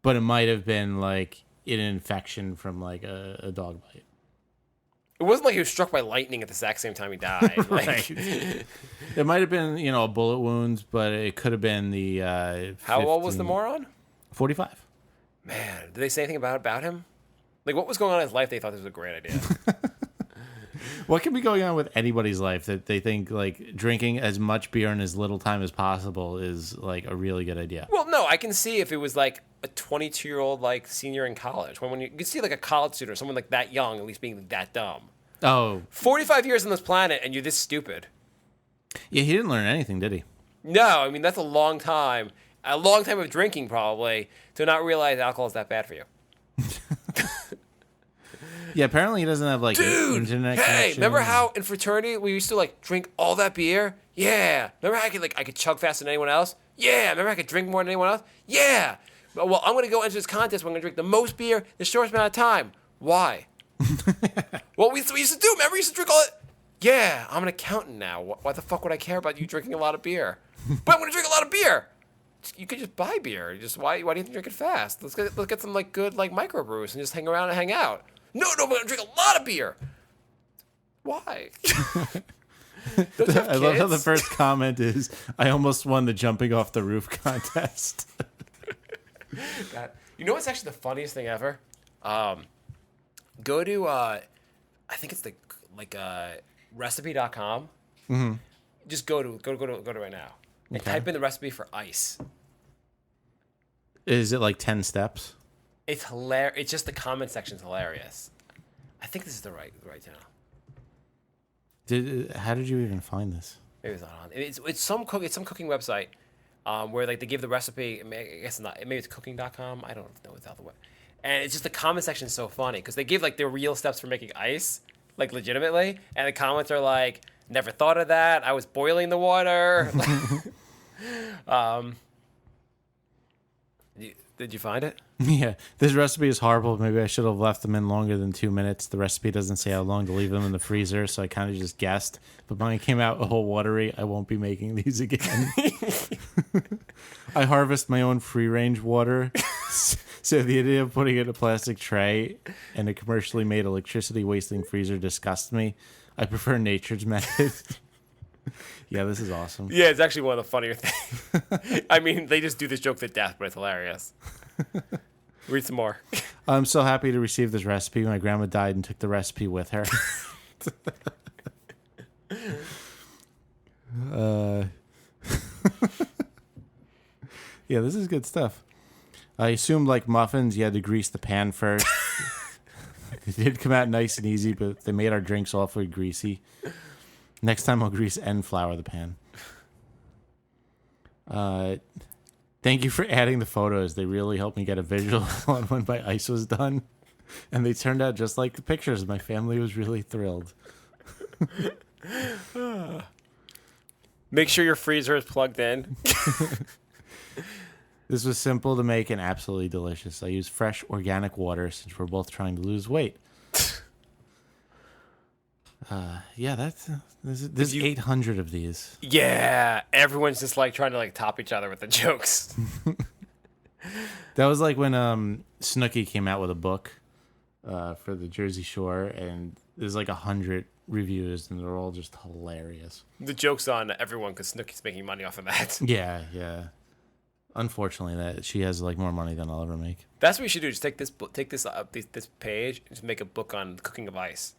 but it might have been like an infection from like a dog bite. It wasn't like he was struck by lightning at the exact same time he died. Like, Right. It might have been, a bullet wound, but it could have been the. How old was the moron? 45. Man, did they say anything about him? Like, what was going on in his life? They thought this was a great idea. What can be going on with anybody's life that they think like drinking as much beer in as little time as possible is like a really good idea? Well, no, I can see if it was like a 22-year-old like senior in college. When you can see like a college student or someone like that young at least being that dumb. Oh, 45 years on this planet and you're this stupid. yeah, he didn't learn anything, did he? No, I mean that's a long time. A long time of drinking probably to not realize alcohol is that bad for you. Yeah, apparently he doesn't have like internet Hey, connection. remember how in fraternity we used to like drink all that beer? Yeah. Remember how I could chug faster than anyone else? Yeah. Remember I could drink more than anyone else? Yeah. Well, I'm gonna go enter this contest where I'm gonna drink the most beer the shortest amount of time. Why? Well, we used to do. Remember, we used to drink all that. Yeah, I'm an accountant now. Why the fuck would I care about you drinking a lot of beer? But I'm gonna drink a lot of beer. You could just buy beer. Why do you have to drink it fast? Let's get some like good like microbrews and just hang around and hang out. No, I'm gonna drink a lot of beer. Why? Don't you have I love how the kids? first comment is, "I almost won the jumping off the roof contest." God. You know what's actually the funniest thing ever? Go to I think it's the like recipe.com. Mm-hmm. Just go to right now and type in the recipe for ice. Is it like 10 steps? It's hilarious. It's just the comment section's hilarious. I think this is the right channel. How did you even find this? Maybe it's not on. It's some cooking website where like they give the recipe. I guess not. Maybe it's cooking.com. I don't know what's out the way. And it's just the comment section is so funny because they give like the real steps for making ice, like legitimately, and the comments are like, "Never thought of that. I was boiling the water." Did you find it? Yeah, this recipe is horrible. Maybe I should have left them in longer than 2 minutes. The recipe doesn't say how long to leave them in the freezer, so I kind of just guessed. But mine came out a whole watery. I won't be making these again. I harvest my own free-range water, so the idea of putting it in a plastic tray and a commercially made electricity-wasting freezer disgusts me. I prefer nature's method. Yeah, this is awesome. Yeah, it's actually one of the funnier things. I mean, they just do this joke to death, but it's hilarious. Read some more. I'm so happy to receive this recipe. My grandma died and took the recipe with her. Yeah, this is good stuff. I assumed like muffins, you had to grease the pan first. It did come out nice and easy, but they made our drinks awfully greasy. Next time I'll grease and flour the pan. Thank you for adding the photos. They really helped me get a visual on when my ice was done. And they turned out just like the pictures. My family was really thrilled. Make sure your freezer is plugged in. This was simple to make and absolutely delicious. I used fresh organic water since we're both trying to lose weight. Yeah, there's 800 of these. Yeah, everyone's just like trying to like top each other with the jokes. That was like when Snooki came out with a book for the Jersey Shore, and there's like 100 reviews, and they're all just hilarious. The joke's on everyone because Snooki's making money off of that. Yeah. Unfortunately, that she has like more money than I'll ever make. That's what you should do. Just take this page, and just make a book on cooking of ice,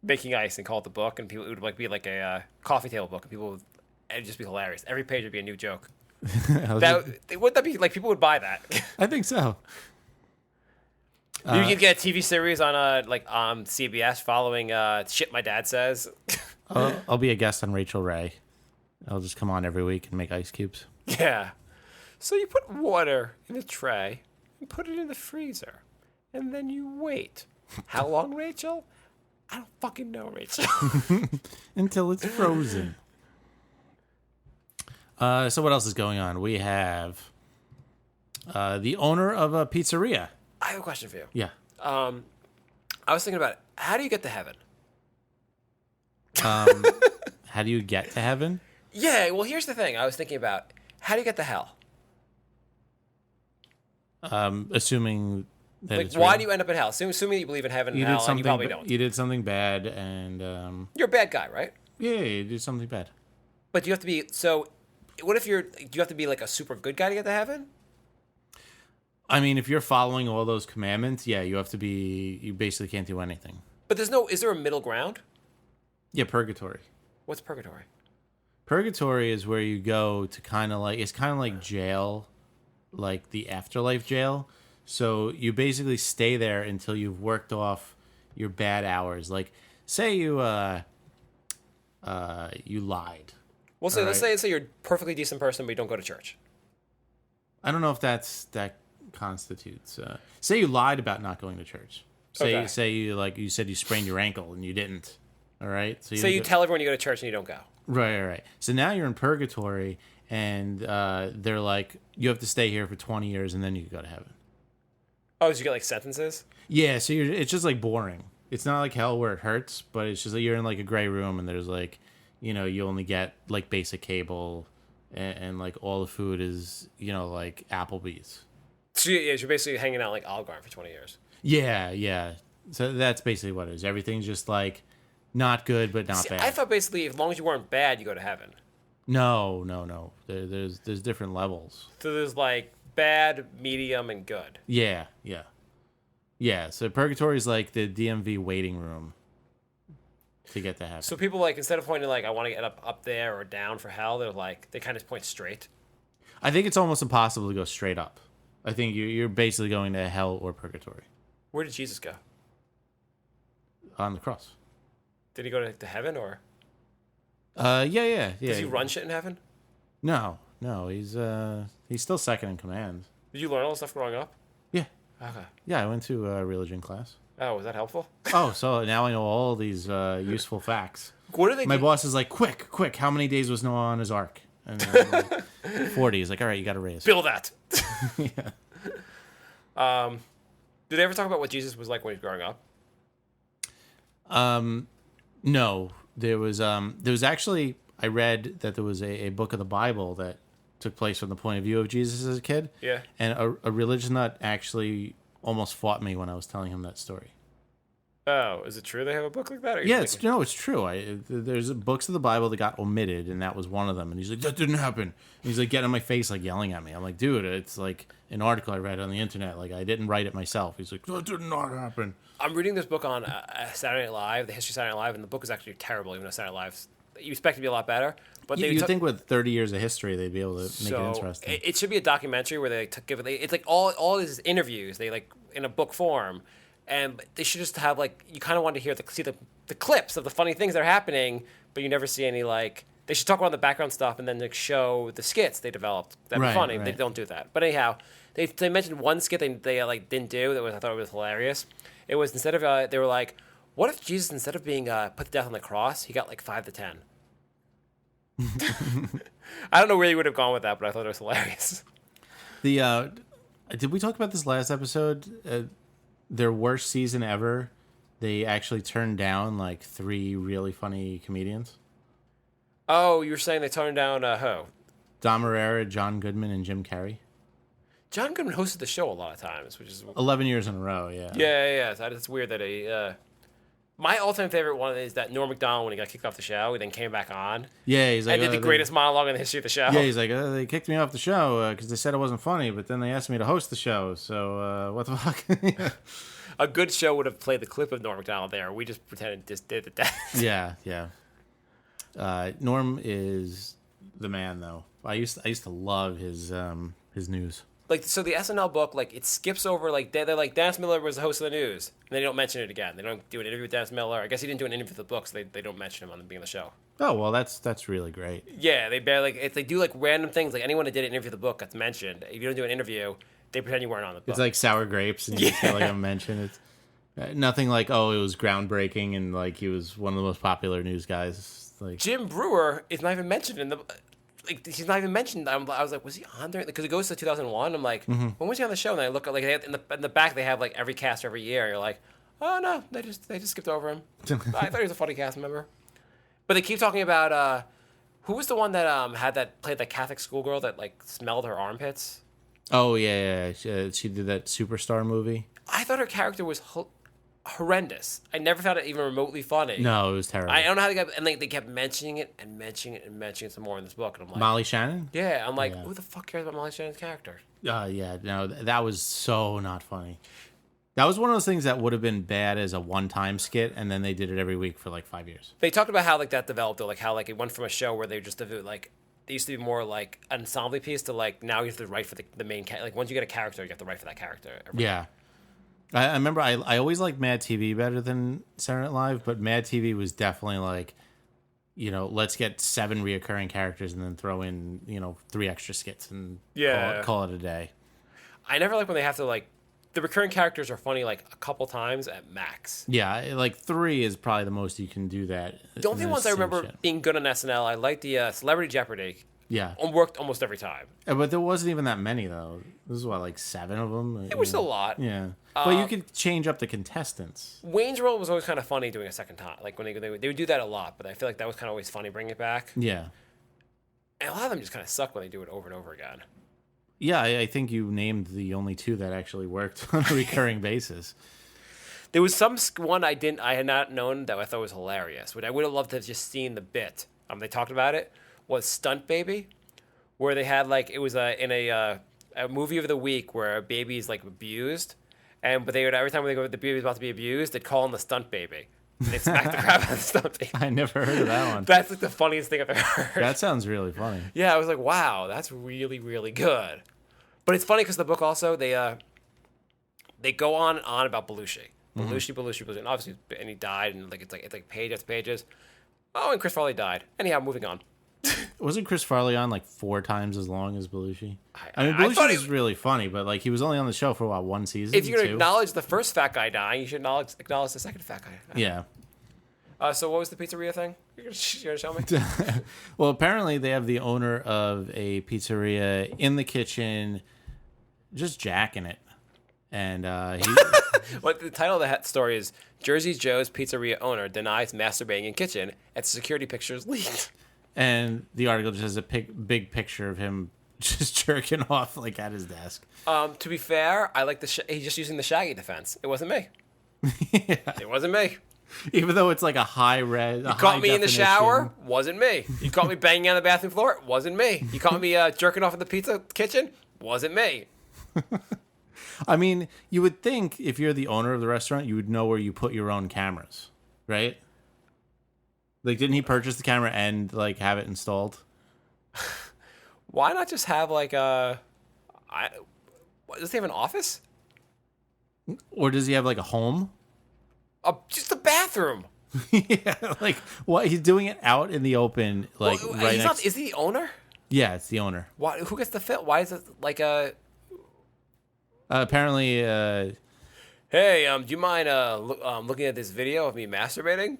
making ice, and call it the book. And people, it would like be like a coffee table book, and it'd just be hilarious. Every page would be a new joke. Wouldn't that be like people would buy that? I think so. You can get a TV series on CBS following shit my dad says. I'll be a guest on Rachel Ray. I'll just come on every week and make ice cubes. Yeah. So you put water in a tray and put it in the freezer, and then you wait. How long, Rachel? I don't fucking know, Rachel. Until it's frozen. So what else is going on? We have the owner of a pizzeria. I have a question for you. Yeah. I was thinking about it. How do you get to heaven? How do you get to heaven? Yeah, well, here's the thing. I was thinking about, how do you get to hell? Assuming that Like, it's why real. do you end up in hell? Assuming you believe in heaven and You did hell, and something. you probably don't. You did something bad, and You're a bad guy, right? yeah, you did something bad. But you have to be, so, what if do you have to be like a super good guy to get to heaven? I mean, if you're following all those commandments, yeah, you have to be. You basically can't do anything. But is there a middle ground? Yeah, purgatory. What's purgatory? Purgatory is where you go to it's kind of like jail, like the afterlife jail. So you basically stay there until you've worked off your bad hours. Like, say you lied. Well, so let's Alright. say you're a perfectly decent person, but you don't go to church. I don't know if that constitutes. Say you lied about not going to church. Say you said you sprained your ankle and you didn't. All right. So you tell everyone you go to church and you don't go. Right. So now you're in purgatory, and they're like, you have to stay here for 20 years, and then you can go to heaven. Oh, so you get like sentences? Yeah. So it's just like boring. It's not like hell where it hurts, but it's just like you're in like a gray room, and there's like, you only get like basic cable, and like all the food is like Applebee's. So you're basically hanging out like Olive Garden for 20 years. Yeah. So that's basically what it is. Everything's just like not good, but not bad. I thought basically as long as you weren't bad, you go to heaven. No. There's different levels. So there's like bad, medium, and good. Yeah. So purgatory is like the DMV waiting room to get to heaven. So people like, instead of pointing like, I want to get up there or down for hell, they kind of point straight. I think it's almost impossible to go straight up. I think you're basically going to hell or purgatory Where did Jesus go? on the cross. Did he go to heaven or? Yeah. Does he run shit in heaven? No. He's still second in command. Did you learn all this stuff growing up? Yeah. Okay. Yeah, I went to a religion class. Oh, was that helpful? Oh, so now I know all these useful facts. What do they My do? boss is like, quick, how many days was Noah on his ark? And like, 40. He's like, all right, you got to raise. Bill that. Yeah. Did they ever talk about what Jesus was like when he was growing up? No, there was actually, I read that there was a book of the Bible that took place from the point of view of Jesus as a kid. Yeah. And a religious nut actually almost fought me when I was telling him that story. Oh, is it true they have a book like that? Or Yeah, it's true. There's books of the Bible that got omitted, and that was one of them. And he's like, that didn't happen. And he's like getting in my face, like yelling at me. I'm like, dude, it's like an article I read on the internet. Like, I didn't write it myself. He's like, that did not happen. I'm reading this book on Saturday Night Live, the history of Saturday Night Live, and the book is actually terrible, even though Saturday Night Live, you expect it to be a lot better. But You'd think with 30 years of history, they'd be able to make it interesting. It should be a documentary where they give it. It's like all these interviews, they like in a book form, and they should just have like, you kind of want to see the clips of the funny things that are happening, but you never see any like. They should talk about the background stuff and then like show the skits they developed. That'd be funny. Right. They don't do that. But anyhow, they mentioned one skit they like didn't do that I thought was hilarious. It was instead of they were like, what if Jesus, instead of being put to death on the cross, he got like 5 to 10? I don't know where you would have gone with that, but I thought it was hilarious. Did we talk about this last episode? Their worst season ever. They actually turned down like 3 really funny comedians. Oh, you were saying they turned down who? Dom Herrera, John Goodman, and Jim Carrey. John Goodman hosted the show a lot of times, which is 11 years in a row, yeah. yeah. It's weird that he. My all-time favorite one is that Norm Macdonald, when he got kicked off the show, he then came back on. Yeah, he's like, and did the greatest monologue in the history of the show. Yeah, he's like, they kicked me off the show because they said it wasn't funny, but then they asked me to host the show. So what the fuck? A good show would have played the clip of Norm Macdonald there. We just pretended just did that. Yeah. Norm is the man, though. I used to love his news. like, so the SNL book, like, it skips over, like, they're like, Dennis Miller was the host of the news, and they don't mention it again. They don't do an interview with Dennis Miller. I guess he didn't do an interview for the book, so they don't mention him on the beginning of the show. Oh, well, that's really great. Yeah, they barely, if they do, like, random things, like, anyone that did an interview for the book gets mentioned. If you don't do an interview, they pretend you weren't on the book. It's like sour grapes, and you just feel like I'm mentioned. It's nothing like, oh, it was groundbreaking, and like he was one of the most popular news guys. Like Jim Brewer is not even mentioned in the. Like, he's not even mentioned. I was like, was he on there? Because it goes to 2001. I'm like, when was he on the show? And I look, like, in the back they have like every cast every year. You're like, oh no, they just skipped over him. I thought he was a funny cast member. But they keep talking about who was the one that played that Catholic schoolgirl that like smelled her armpits. Oh yeah. She did that Superstar movie. I thought her character was horrendous. I never found it even remotely funny. No, it was terrible. I don't know how they got, and like they kept mentioning it and mentioning it and mentioning it some more in this book, and I'm like, Molly Shannon. yeah, I'm like, who the fuck cares about Molly Shannon's character? Yeah, no, that was so not funny. That was one of those things that would have been bad as a one-time skit, and then they did it every week for like 5 years. They talked about how like that developed, though, like how like it went from a show where they just did like they used to be more like an ensemble piece to like now you have to write for the main like once you get a character, you have to write for that character. Yeah. I remember I always liked Mad TV better than Saturday Night Live, but Mad TV was definitely like, let's get 7 reoccurring characters and then throw in, 3 extra skits and call it a day. I never like when they have to like, the recurring characters are funny like a couple times at max. Yeah, like 3 is probably the most you can do that. The only ones I remember being good on SNL, I like the Celebrity Jeopardy. Yeah. Worked almost every time. But there wasn't even that many, though. This is what, like 7 of them? It was a lot. Yeah. But you could change up the contestants. Wayne's World was always kind of funny doing a second time. Like, when they would do that a lot, but I feel like that was kind of always funny bringing it back. Yeah. And a lot of them just kind of suck when they do it over and over again. Yeah, I think you named the only 2 that actually worked on a recurring basis. There was one I had not known that I thought was hilarious, which I would have loved to have just seen the bit. They talked about it, was Stunt Baby, where they had like, it was in a movie of the week where a baby's like abused, but they would, every time the baby was about to be abused, they'd call him the Stunt Baby. And they'd smack the crap out of the Stunt Baby. I never heard of that one. That's like the funniest thing I've ever heard. That sounds really funny. Yeah, I was like, wow, that's really, really good. But it's funny because the book also, they go on and on about Belushi. Belushi. And obviously, and he died, and it's like page after pages. Oh, and Chris Farley died. Anyhow, moving on. Wasn't Chris Farley on like 4 times as long as Belushi? I mean, I thought Belushi was really funny, but like he was only on the show for what, 1 season? If you're going to 2? acknowledge the first fat guy dying, you should acknowledge the second fat guy. Yeah. So what was the pizzeria thing? You're going to show me? Well, apparently they have the owner of a pizzeria in the kitchen just jacking it. And he... What the title of that story is, Jersey Joe's pizzeria owner denies masturbating in kitchen as security pictures leaked. And the article just has a big picture of him just jerking off like at his desk. To be fair, I like he's just using the Shaggy defense. It wasn't me. Yeah. It wasn't me. Even though it's like a high res. You caught me in the shower? Wasn't me. You caught me banging on the bathroom floor? Wasn't me. You caught me jerking off in the pizza kitchen? Wasn't me. I mean, you would think if you're the owner of the restaurant, you would know where you put your own cameras, right? Like, didn't he purchase the camera and like have it installed? Why not just have like does he have an office? Or does he have like a home? Just a bathroom. Yeah, like what? He's doing it out in the open, like right next. Is he the owner? Yeah, it's the owner. Why? Who gets the film? Why is it like a? Apparently, Hey, do you mind looking at this video of me masturbating?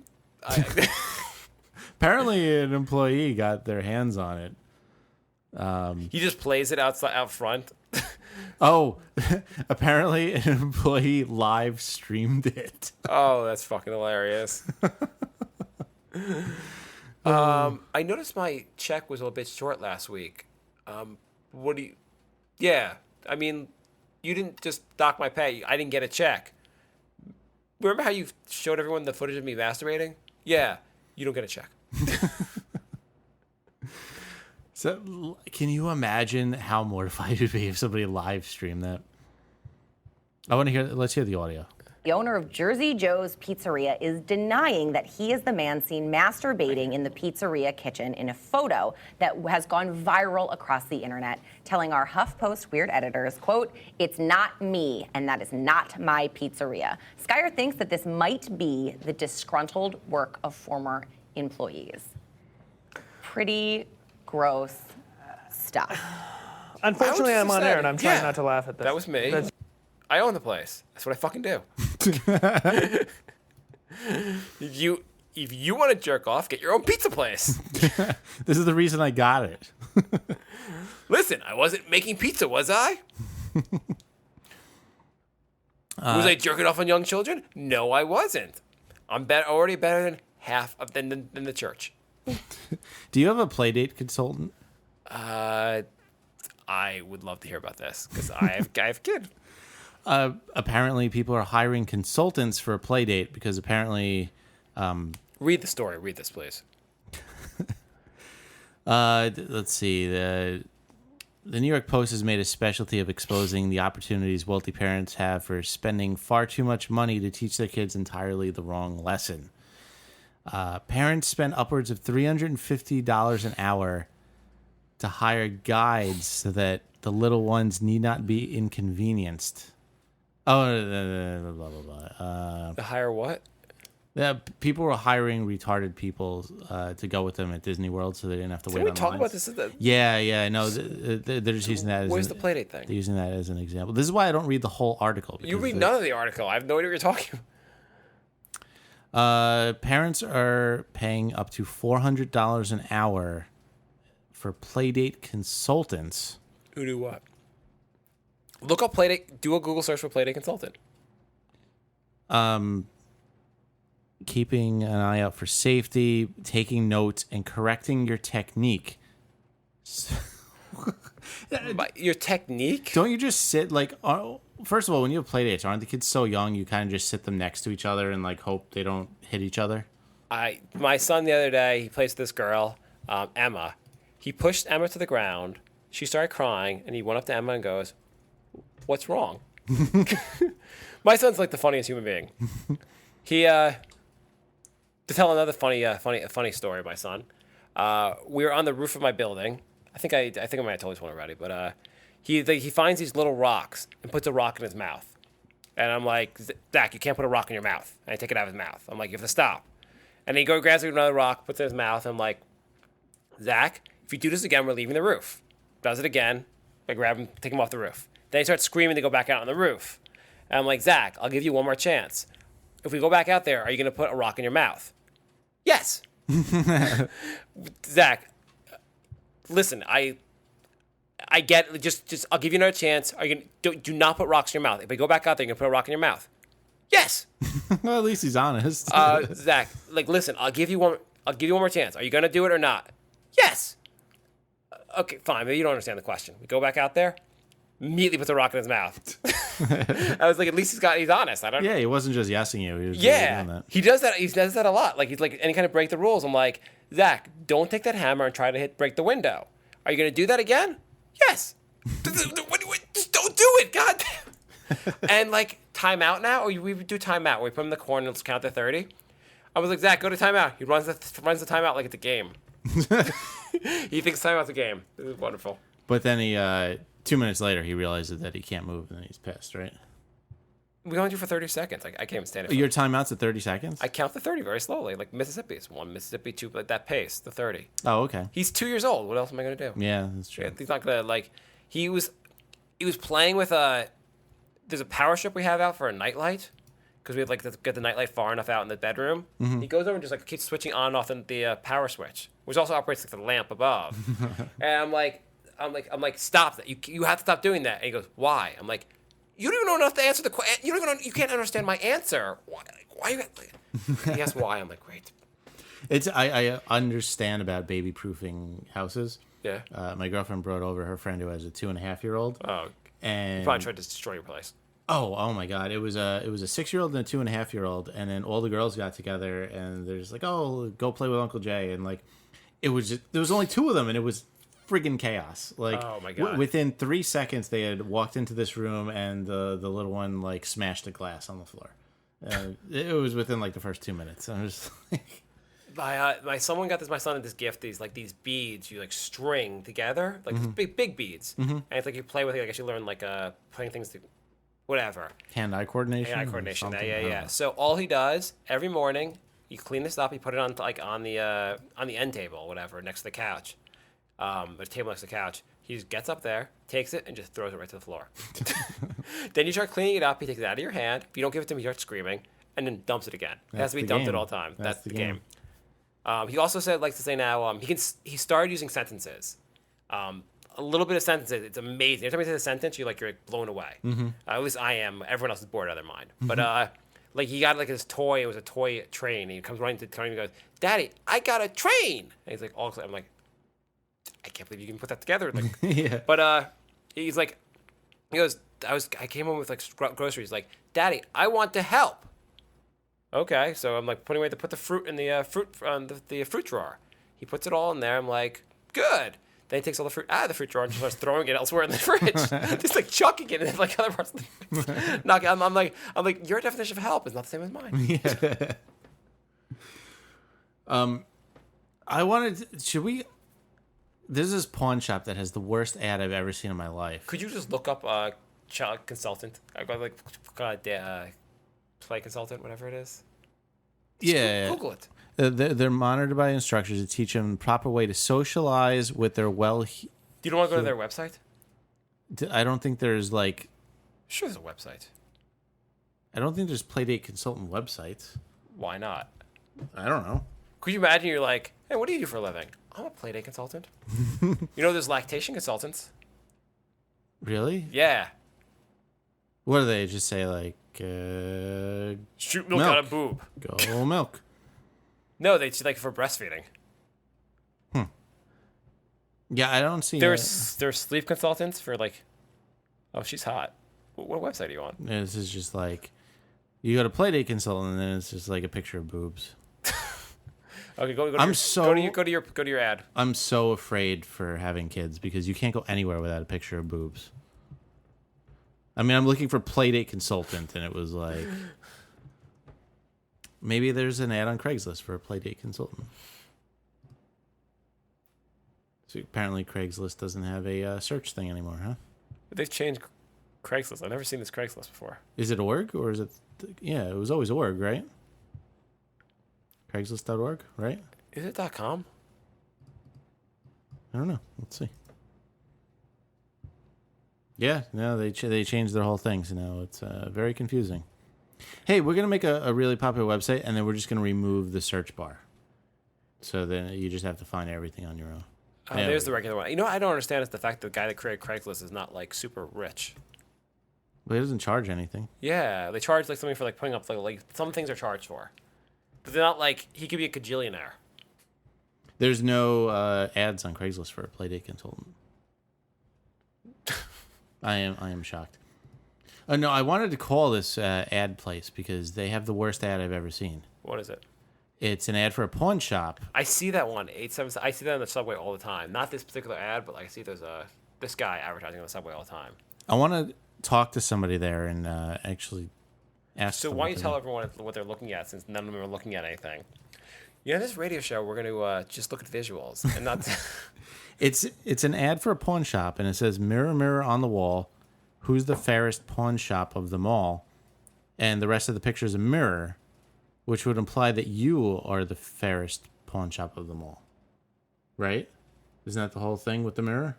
apparently an employee got their hands on it. He just plays it out front. Oh, apparently an employee live streamed it. Oh, that's fucking hilarious. I noticed my check was a little bit short last week. Yeah, I mean, you didn't just dock my pay. I didn't get a check. Remember how you showed everyone the footage of me masturbating? Yeah, you don't get a check. So, can you imagine how mortified you'd be if somebody live streamed that? I want to hear. Let's hear the audio. The owner of Jersey Joe's Pizzeria is denying that he is the man seen masturbating in the pizzeria kitchen in a photo that has gone viral across the internet, telling our HuffPost Weird editors, quote, "It's not me, and that is not my pizzeria." Skyer thinks that this might be the disgruntled work of former employees. Pretty gross stuff. Unfortunately, I'm on air, and I'm trying Yeah. not to laugh at this. That was me. I own the place. That's what I fucking do. If you want to jerk off, get your own pizza place. This is the reason I got it. Listen, I wasn't making pizza, was I? Was I jerking off on young children? No, I wasn't. I'm already better than half of than the church. Do you have a playdate consultant? I would love to hear about this because I have a kid. Apparently, people are hiring consultants for a playdate because apparently, Read the story. Read this, please. let's see. The New York Post has made a specialty of exposing the opportunities wealthy parents have for spending far too much money to teach their kids entirely the wrong lesson. Parents spend upwards of $350 an hour to hire guides so that the little ones need not be inconvenienced. Oh, blah, blah, blah. The higher what? Yeah, people were hiring retarded people to go with them at Disney World so they didn't have to wait Can we on talk lines. about this? Yeah, no, they're just using that as Where's the playdate thing? They're using that as an example. This is why I don't read the whole article. You because read none of the article. I have no idea what you're talking about. Parents are paying up to $400 an hour for playdate consultants. Who do what? Look up playdate. Do a Google search for playdate consultant. Keeping an eye out for safety, taking notes, and correcting your technique. Your technique? Don't you just sit like? First of all, when you have playdates, aren't the kids so young? You kind of just sit them next to each other and like hope they don't hit each other. My son the other day, he plays with this girl, Emma. He pushed Emma to the ground. She started crying, and he went up to Emma and goes, "What's wrong?" My son's like the funniest human being. He to tell another funny story of my son. We were on the roof of my building. I think I might have told this one already, but he finds these little rocks and puts a rock in his mouth. And I'm like, "Zach, you can't put a rock in your mouth." And I take it out of his mouth. I'm like, "You have to stop." And he grabs another rock, puts it in his mouth. And I'm like, "Zach, if you do this again, we're leaving the roof." Does it again. I grab him, take him off the roof. Then he starts screaming to go back out on the roof. And I'm like, "Zach, I'll give you one more chance. If we go back out there, are you going to put a rock in your mouth?" "Yes." "Zach, listen, I get it. Just I'll give you another chance. Are you gonna, do not put rocks in your mouth. If we go back out there, you're going to put a rock in your mouth." "Yes." Well, at least he's honest. Zach, listen, I'll give you one more chance. Are you going to do it or not?" "Yes." "Okay, fine. Maybe you don't understand the question. We go back out there, immediately puts a rock in his mouth." I was like, at least he's honest. I don't know. Yeah, he wasn't just yesing you. He was really Yeah, doing that. he does that. He does that a lot. Like he's like any kind of break the rules. I'm like, "Zach, don't take that hammer and try to break the window. Are you going to do that again?" "Yes." "Just don't do it, God damn." And like timeout now, or we do timeout. We put him in the corner and let's count to 30. I was like, "Zach, go to timeout." He runs the timeout like it's a game. He thinks timeout's a game. This is wonderful. But then he 2 minutes later he realizes that he can't move and he's pissed, right? We only do for 30 seconds. I can't even stand it. Your timeout's at 30 seconds? I count the 30 very slowly, like Mississippi. It's 1 Mississippi, 2, like that pace, the 30. Oh, okay. He's 2 years old. What else am I going to do? Yeah, that's true. He's not going to, like, he was playing with there's a power strip we have out for a nightlight, because we have, like, to get the nightlight far enough out in the bedroom. Mm-hmm. He goes over and just, like, keeps switching on and off the power switch, which also operates like the lamp above. And I'm like, "Stop that. You have to stop doing that." And he goes, "Why?" I'm like, "You don't even know enough to answer the question. You can't understand my answer. Why you?" He asked why. I'm like, "Great." I understand about baby proofing houses. Yeah. My girlfriend brought over her friend who has a 2.5-year-old. Oh, and probably tried to destroy your place. Oh my God! It was a 6-year-old and a 2.5-year-old, and then all the girls got together and they're just like, "Oh, go play with Uncle Jay," and like, it was just, there was only 2 of them, and it was friggin' chaos. Like, oh my God. Within 3 seconds, they had walked into this room, and the little one like smashed a glass on the floor. It was within like the first 2 minutes. I'm just like, My someone got my son this gift. These beads you like string together, like these big beads, and it's like you play with it. Like I should learn like playing things to whatever. hand-eye coordination. Hand-eye coordination. or Yeah, something? yeah. So all he does every morning, you clean this up. You put it on on the end table, or whatever, next to the couch. The table next to the couch. He just gets up there, takes it, and just throws it right to the floor. Then you start cleaning it up. He takes it out of your hand. If you don't give it to him, he starts screaming, and then dumps it again. It has to be the dumped game. at all time. That's the game. game. He also likes to say now, he started using sentences. A little bit of sentences. It's amazing. Every time he says a sentence, you're blown away. At least I am. Everyone else is bored out of their mind. But like he got like his toy. It was a toy train. And he comes running to the train and goes, "Daddy, I got a train!" And he's like, "All," I'm like, "I can't believe you can put that together." Like, Yeah. But he's like, he goes, I came home with like groceries. Like, "Daddy, I want to help." Okay, so I'm like put the fruit in the the fruit drawer. He puts it all in there. I'm like, good. Then he takes all the fruit out of the fruit drawer and just starts throwing it elsewhere in the fridge, just like chucking it in like other parts. I'm like, your definition of help is not the same as mine. Yeah. Should we? There's this pawn shop that has the worst ad I've ever seen in my life. Could you just look up child consultant? I got like play consultant, whatever it is. Yeah. Google it. They're monitored by instructors to teach them the proper way to socialize with their You don't want to go to their website? I don't think there's like. Sure, there's a website. I don't think there's Playdate consultant websites. Why not? I don't know. Could you imagine you're like, hey, what do you do for a living? I'm a Playdate consultant. You know, there's lactation consultants. Really? Yeah. What do they just say like? Shoot milk out of boob. Go milk. No, they like for breastfeeding. Yeah, I don't see. There's sleep consultants for like. Oh, she's hot. What website are you on? This is just like, you go to Playdate consultant, and then it's just like a picture of boobs. Okay, go to your ad. I'm so afraid for having kids because you can't go anywhere without a picture of boobs. I mean, I'm looking for Playdate consultant, and it was like, maybe there's an ad on Craigslist for a Playdate consultant. So apparently Craigslist doesn't have a search thing anymore, huh? They've changed Craigslist. I've never seen this Craigslist before. Is it org or is it? Yeah, it was always org, right? Craigslist.org, right? Is it .com? I don't know. Let's see. Yeah, no, they changed their whole thing, so now it's very confusing. Hey, we're gonna make a really popular website, and then we're just gonna remove the search bar, so then you just have to find everything on your own. There's the regular one. You know what I don't understand is the fact that the guy that created Craigslist is not like super rich. Well, he doesn't charge anything. Yeah, they charge like something for like putting up like some things are charged for, but they're not like he could be a cajillionaire. There's no ads on Craigslist for a Playdate consultant. I am shocked. No, I wanted to call this ad place because they have the worst ad I've ever seen. What is it? It's an ad for a pawn shop. I see that one 877. I see that on the subway all the time. Not this particular ad, but like I see there's this guy advertising on the subway all the time. I want to talk to somebody there and actually ask. So why don't you tell everyone what they're looking at, since none of them are looking at anything? You know, this radio show, we're going to just look at visuals and not. It's an ad for a pawn shop, and it says, "Mirror, mirror on the wall, who's the fairest pawn shop of them all?" And the rest of the picture is a mirror, which would imply that you are the fairest pawn shop of them all. Right? Isn't that the whole thing with the mirror?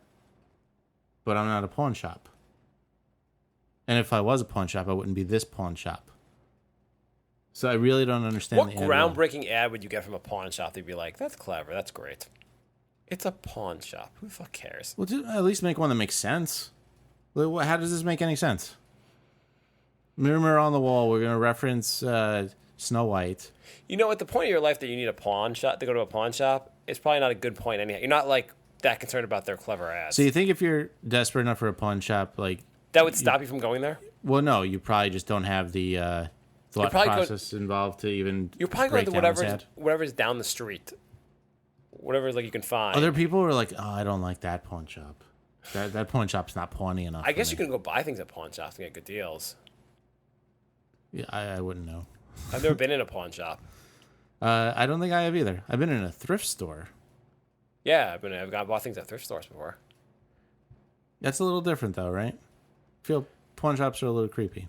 But I'm not a pawn shop. And if I was a pawn shop, I wouldn't be this pawn shop. So I really don't understand What groundbreaking ad would you get from a pawn shop? They'd be like, that's clever, that's great. It's a pawn shop. Who the fuck cares? Well, at least make one that makes sense. How does this make any sense? Mirror, mirror on the wall, we're going to reference Snow White. You know, at the point of your life that you need a pawn shop, to go to a pawn shop, it's probably not a good point anyhow. You're not, like, that concerned about their clever ads. So you think if you're desperate enough for a pawn shop, like... That would stop you from going there? Well, no, you probably just don't have the thought process involved to even. You're probably going to whatever's down the street. Whatever like you can find. Other people are like, oh, I don't like that pawn shop. That pawn shop's not pawny enough. I guess you can go buy things at pawn shops and get good deals. Yeah, I wouldn't know. I've never been in a pawn shop. I don't think I have either. I've been in a thrift store. Yeah, I've bought things at thrift stores before. That's a little different, though, right? I feel pawn shops are a little creepy.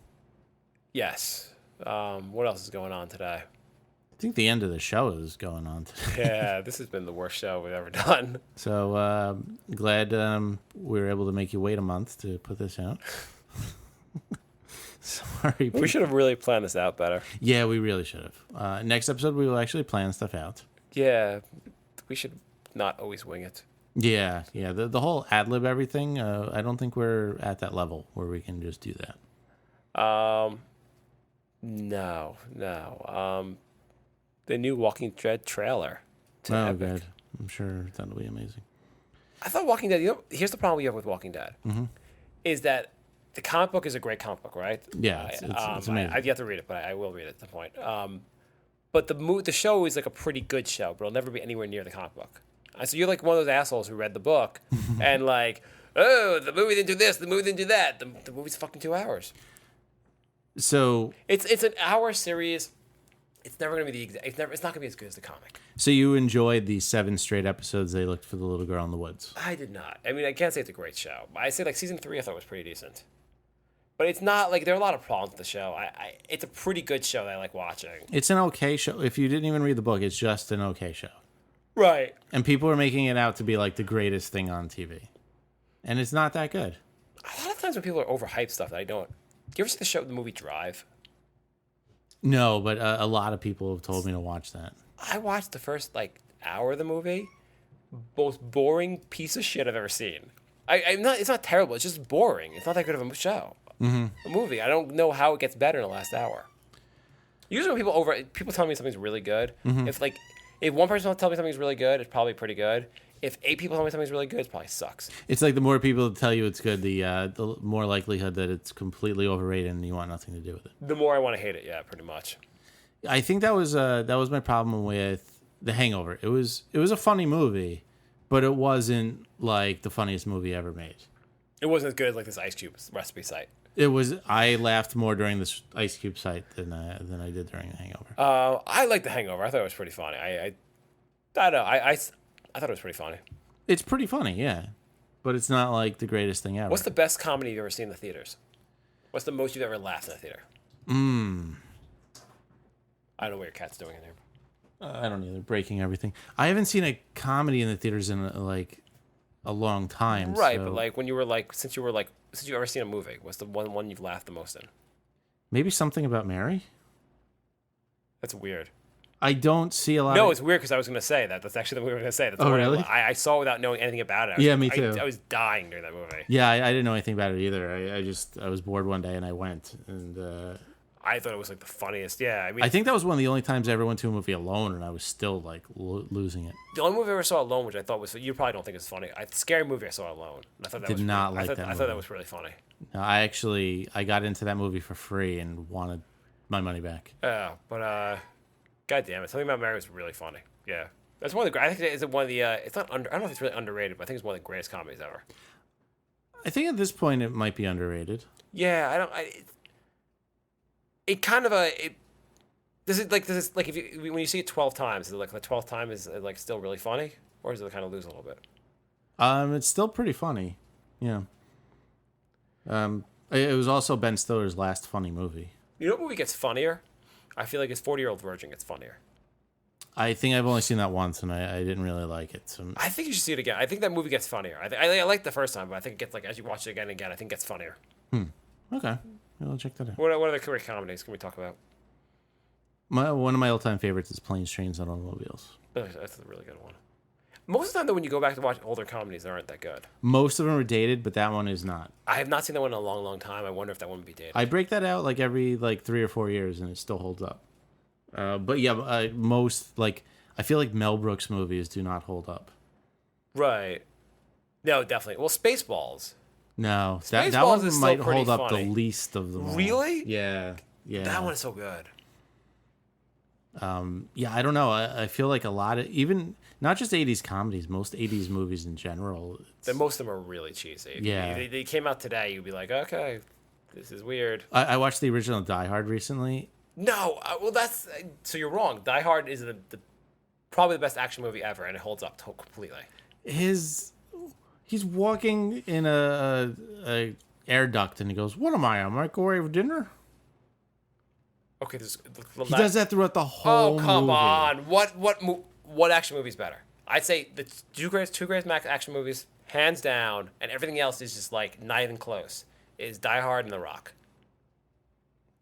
Yes. What else is going on today? I think the end of the show is going on today. Yeah, this has been the worst show we've ever done. So glad we were able to make you wait a month to put this out. Sorry. We should have really planned this out better. Yeah, we really should have. Next episode, we will actually plan stuff out. Yeah, we should not always wing it. Yeah. The whole ad-lib everything, I don't think we're at that level where we can just do that. No. The new Walking Dead trailer. To Oh, Epic. good. I'm sure that'll be amazing. I thought Walking Dead, here's the problem we have with Walking Dead, is that the comic book is a great comic book, right? Yeah, it's amazing. I've yet to read it, but I will read it at some point. But the show is like a pretty good show, but it'll never be anywhere near the comic book. So you're like one of those assholes who read the book and like, oh, the movie didn't do this, the movie didn't do that. The movie's fucking 2 hours. So It's an hour series. It's never gonna be it's not gonna be as good as the comic. So you enjoyed the 7 straight episodes they looked for the little girl in the woods? I did not. I mean, I can't say it's a great show. I say like season 3 I thought was pretty decent. But it's not like there are a lot of problems with the show. It's a pretty good show that I like watching. It's an okay show. If you didn't even read the book, it's just an okay show. Right. And people are making it out to be like the greatest thing on TV. And it's not that good. A lot of times when people are overhyped stuff that I don't. Do you ever see the movie Drive? No, but a lot of people have told me to watch that. I watched the first like hour of the movie. Most boring piece of shit I've ever seen. It's not terrible. It's just boring. It's not that good of a show. A movie. I don't know how it gets better in the last hour. Usually when people tell me something's really good, if one person tells me something's really good, it's probably pretty good. If 8 people tell me something's really good, it probably sucks. It's like the more people tell you it's good, the more likelihood that it's completely overrated and you want nothing to do with it. The more I want to hate it, yeah, pretty much. I think that was my problem with The Hangover. It was a funny movie, but it wasn't like the funniest movie ever made. It wasn't as good as like this Ice Cube recipe site. It was. I laughed more during this Ice Cube site than I did during The Hangover. I liked The Hangover. I thought it was pretty funny. I don't know. I thought it was pretty funny. It's pretty funny, yeah, but it's not like the greatest thing ever. What's the best comedy you've ever seen in the theaters? What's the most you've ever laughed in a theater? I don't know what your cat's doing in there. I don't either. Breaking everything. I haven't seen a comedy in the theaters in like a long time. Right, so but like when you were like since you've ever seen a movie, what's the one you've laughed the most in? maybe Something About Mary. That's weird. I don't see a lot. No, it's weird because I was going to say that. That's actually the movie I was going to say. That's the one really? I saw it without knowing anything about it. Yeah, me too. I was dying during that movie. Yeah, I didn't know anything about it either. I was bored one day and I went, and I thought it was like the funniest. Yeah, I mean, I think that was one of the only times I ever went to a movie alone, and I was still like losing it. the only movie I ever saw alone, which I thought was you probably don't think is funny. Scary movie I saw alone. I thought that Did was not really, like that I thought movie. that was really funny. No, I got into that movie for free and wanted my money back. Yeah, but God damn it, Something About Mary was really funny. Yeah, that's one of the. I think it's one of the. It's not under. I don't know if it's really underrated, but I think it's one of the greatest comedies ever. I think at this point it might be underrated. Yeah, I don't. It kind of does it like if you when you see it 12 times, is it like the 12th time is it like still really funny, or does it kind of lose a little bit? It's still pretty funny. Yeah. It was also Ben Stiller's last funny movie. You know what movie gets funnier? I feel like his 40-Year-Old Virgin gets funnier. I think I've only seen that once, and I didn't really like it. So I think you should see it again. I think that movie gets funnier. I liked the first time, but I think it gets like as you watch it again and again, I think it gets funnier. okay, I'll check that out. What other great comedies can we talk about? One of my all-time favorites is Planes, Trains, and Automobiles. That's a really good one. Most of the time, though, when you go back to watch older comedies, they aren't that good. Most of them are dated, but that one is not. I have not seen that one in a long, long time. I wonder if that one would be dated. I break that out like every 3 or 4 years, and it still holds up. But yeah, most I feel like Mel Brooks movies do not hold up. Right. No, definitely. Well, Spaceballs. No, that Spaceballs one is still might pretty hold up funny. the least of them all. Really? Yeah. That one is so good. Yeah, I don't know. I feel like a lot of even not just 80s comedies, most 80s movies in general. Most of them are really cheesy. Yeah. They came out today, you'd be like, okay, This is weird. I watched the original Die Hard recently. No, well, that's so you're wrong. Die Hard is probably the best action movie ever, and it holds up completely. He's walking in a air duct, and he goes, "What am I, a microwave dinner?" Okay, He does that throughout the whole movie. Oh, come on. What action movie's better? I'd say the two greatest action movies, hands down, and everything else is just like not even close, is Die Hard and The Rock.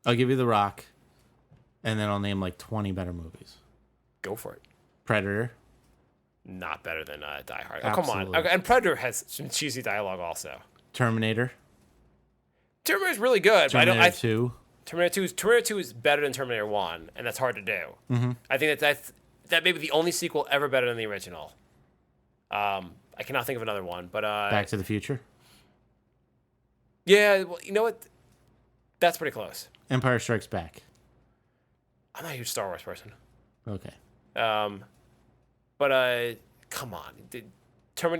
I'll give you The Rock, and then I'll name like 20 better movies. Go for it. Predator. Not better than Die Hard. Oh, Absolutely. come on. Okay, and Predator has some cheesy dialogue also. Terminator. Terminator's really good. Terminator but I 2. Terminator 2 is better than Terminator 1, and that's hard to do. Mm-hmm. I think that may be the only sequel ever better than the original. I cannot think of another one, but Back to the Future. Yeah, well, you know what? That's pretty close. Empire Strikes Back. I'm not a huge Star Wars person. Okay. But come on. The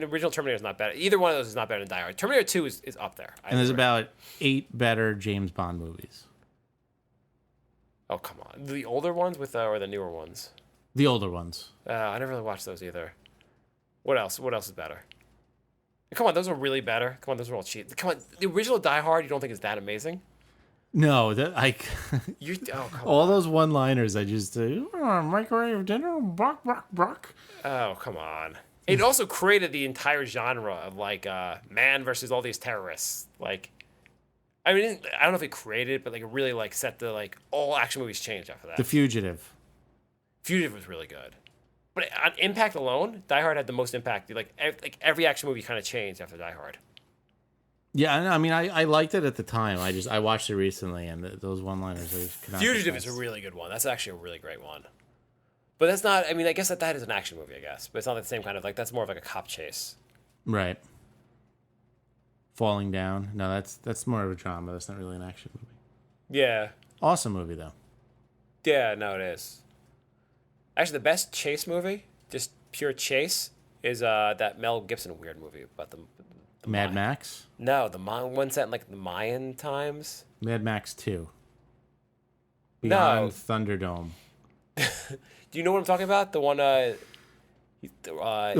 original Terminator is not better. Either one of those is not better than Die Hard. Terminator 2 is up there. And there's about 8 better James Bond movies. Oh, come on. The older ones or the newer ones? The older ones. I never really watched those either. What else? What else is better? Come on, those are really better. Come on, those are all cheap. Come on, the original Die Hard you don't think is that amazing? No, all those one-liners I just microwave dinner, buck, buck, buck. Oh, come on. It also created the entire genre of like man versus all these terrorists. Like, I mean, I don't know if it created it, but like it really like set the like all action movies changed after that. The Fugitive. Fugitive was really good, but on impact alone, Die Hard had the most impact. Like every action movie kind of changed after Die Hard. Yeah, I mean, I liked it at the time. I watched it recently, and those one-liners. Fugitive is a really good one. That's actually a really great one. But that's not. I mean, I guess that is an action movie, I guess. But it's not the same kind of like. That's more of like a cop chase. Right. Falling down. No, that's more of a drama. That's not really an action movie. Yeah. Awesome movie though. Yeah. No, it is. Actually, the best chase movie, just pure chase, is that Mel Gibson weird movie about the Mad Max. No, the one set in like the Mayan times. Mad Max 2. Beyond Thunderdome. Do you know what I'm talking about? The one. The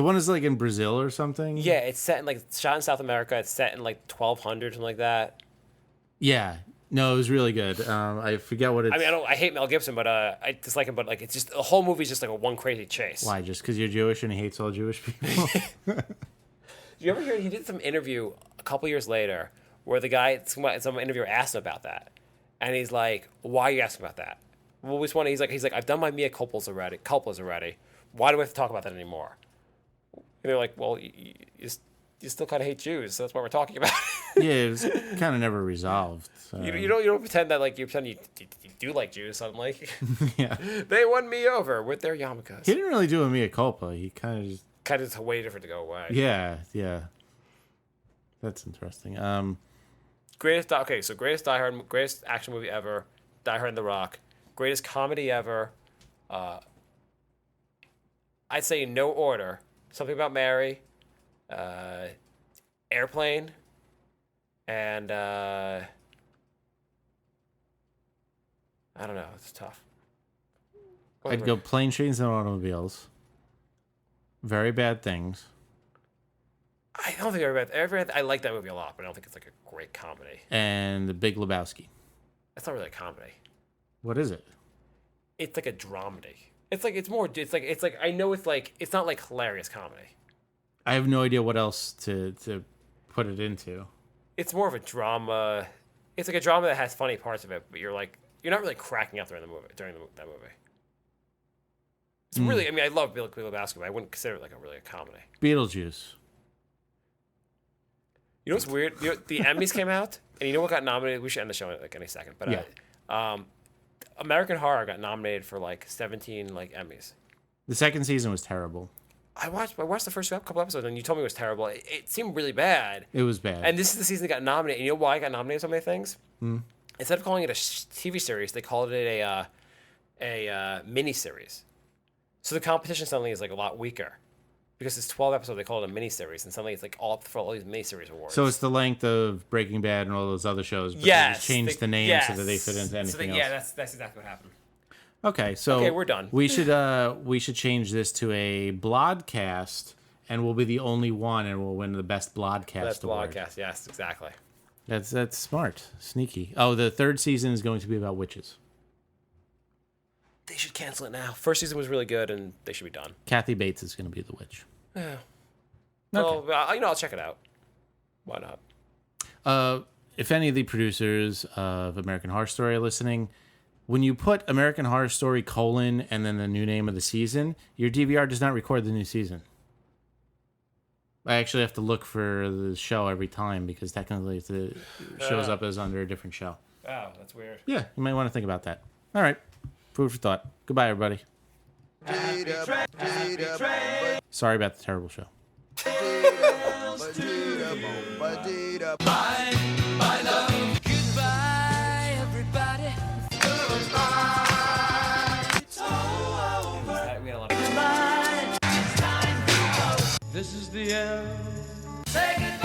one is like in Brazil or something. Yeah, it's set in like shot in South America. It's set in like 1200 something like that. Yeah. No, it was really good. I forget what it's. I mean, I hate Mel Gibson, but I dislike him. But like, it's just the whole movie's just like a one crazy chase. Why? Just because you're Jewish and he hates all Jewish people? Did you ever hear he did some interview a couple years later where the guy, some interviewer asked him about that, and he's like, "Why are you asking about that?" Well, which one? He's like, I've done my mea culpas already. Why do we have to talk about that anymore? And they're like, well, you still kind of hate Jews, so that's what we're talking about. Yeah, it was kind of never resolved. So. You don't pretend that like you pretend you do like Jews suddenly. Yeah, they won me over with their yarmulkes. he didn't really do a mea culpa. He kind of just waited for it to go away. Yeah. That's interesting. Greatest Die Hard, greatest action movie ever, Die Hard and The Rock. Greatest comedy ever. I'd say in no order. Something About Mary, Airplane, and I don't know. It's tough. I'd go Plane, Trains, and Automobiles. Very Bad Things. I don't think Everybody. I like that movie a lot, but I don't think it's like a great comedy. And The Big Lebowski. It's not really a comedy. What is it? It's like a dramedy. It's like I know it's not like hilarious comedy. I have no idea what else to put it into. It's more of a drama. It's like a drama that has funny parts of it, but you're not really cracking up during that movie. It's really. I mean, I love Big Lebowski, but I wouldn't consider it like a comedy. Beetlejuice. You know what's weird? The Emmys came out, and you know what got nominated? We should end the show in like any second, but yeah. American Horror got nominated for like 17 like Emmys. The second season was terrible. I watched the first couple episodes, and you told me it was terrible. It seemed really bad. It was bad. And this is the season that got nominated. And you know why it got nominated so many things? Instead of calling it a TV series, they called it a mini series. So the competition suddenly is like a lot weaker. Because it's 12 episodes, they call it a miniseries, and suddenly it's like all for all these miniseries awards. So it's the length of Breaking Bad and all those other shows, but they yes, just changed the name so that they fit into anything else. Yeah, that's exactly what happened. Okay, so Okay, we're done. We should change this to a Blodcast, and we'll be the only one, and we'll win the best Blodcast That's award. Blogcast, yes, exactly. That's smart, sneaky. Oh, the third season is going to be about witches. They should cancel it now. First season was really good, and they should be done. Kathy Bates is going to be the witch. Yeah. Okay. Well, I'll check it out. Why not? If any of the producers of American Horror Story are listening, when you put American Horror Story : and then the new name of the season, your DVR does not record the new season. I actually have to look for the show every time because technically it shows up as under a different show. Wow, that's weird. Yeah, you might want to think about that. All right. Food for thought. Goodbye, everybody. Sorry about the terrible show. Goodbye, everybody. We had a lot of This is the end. Say goodbye.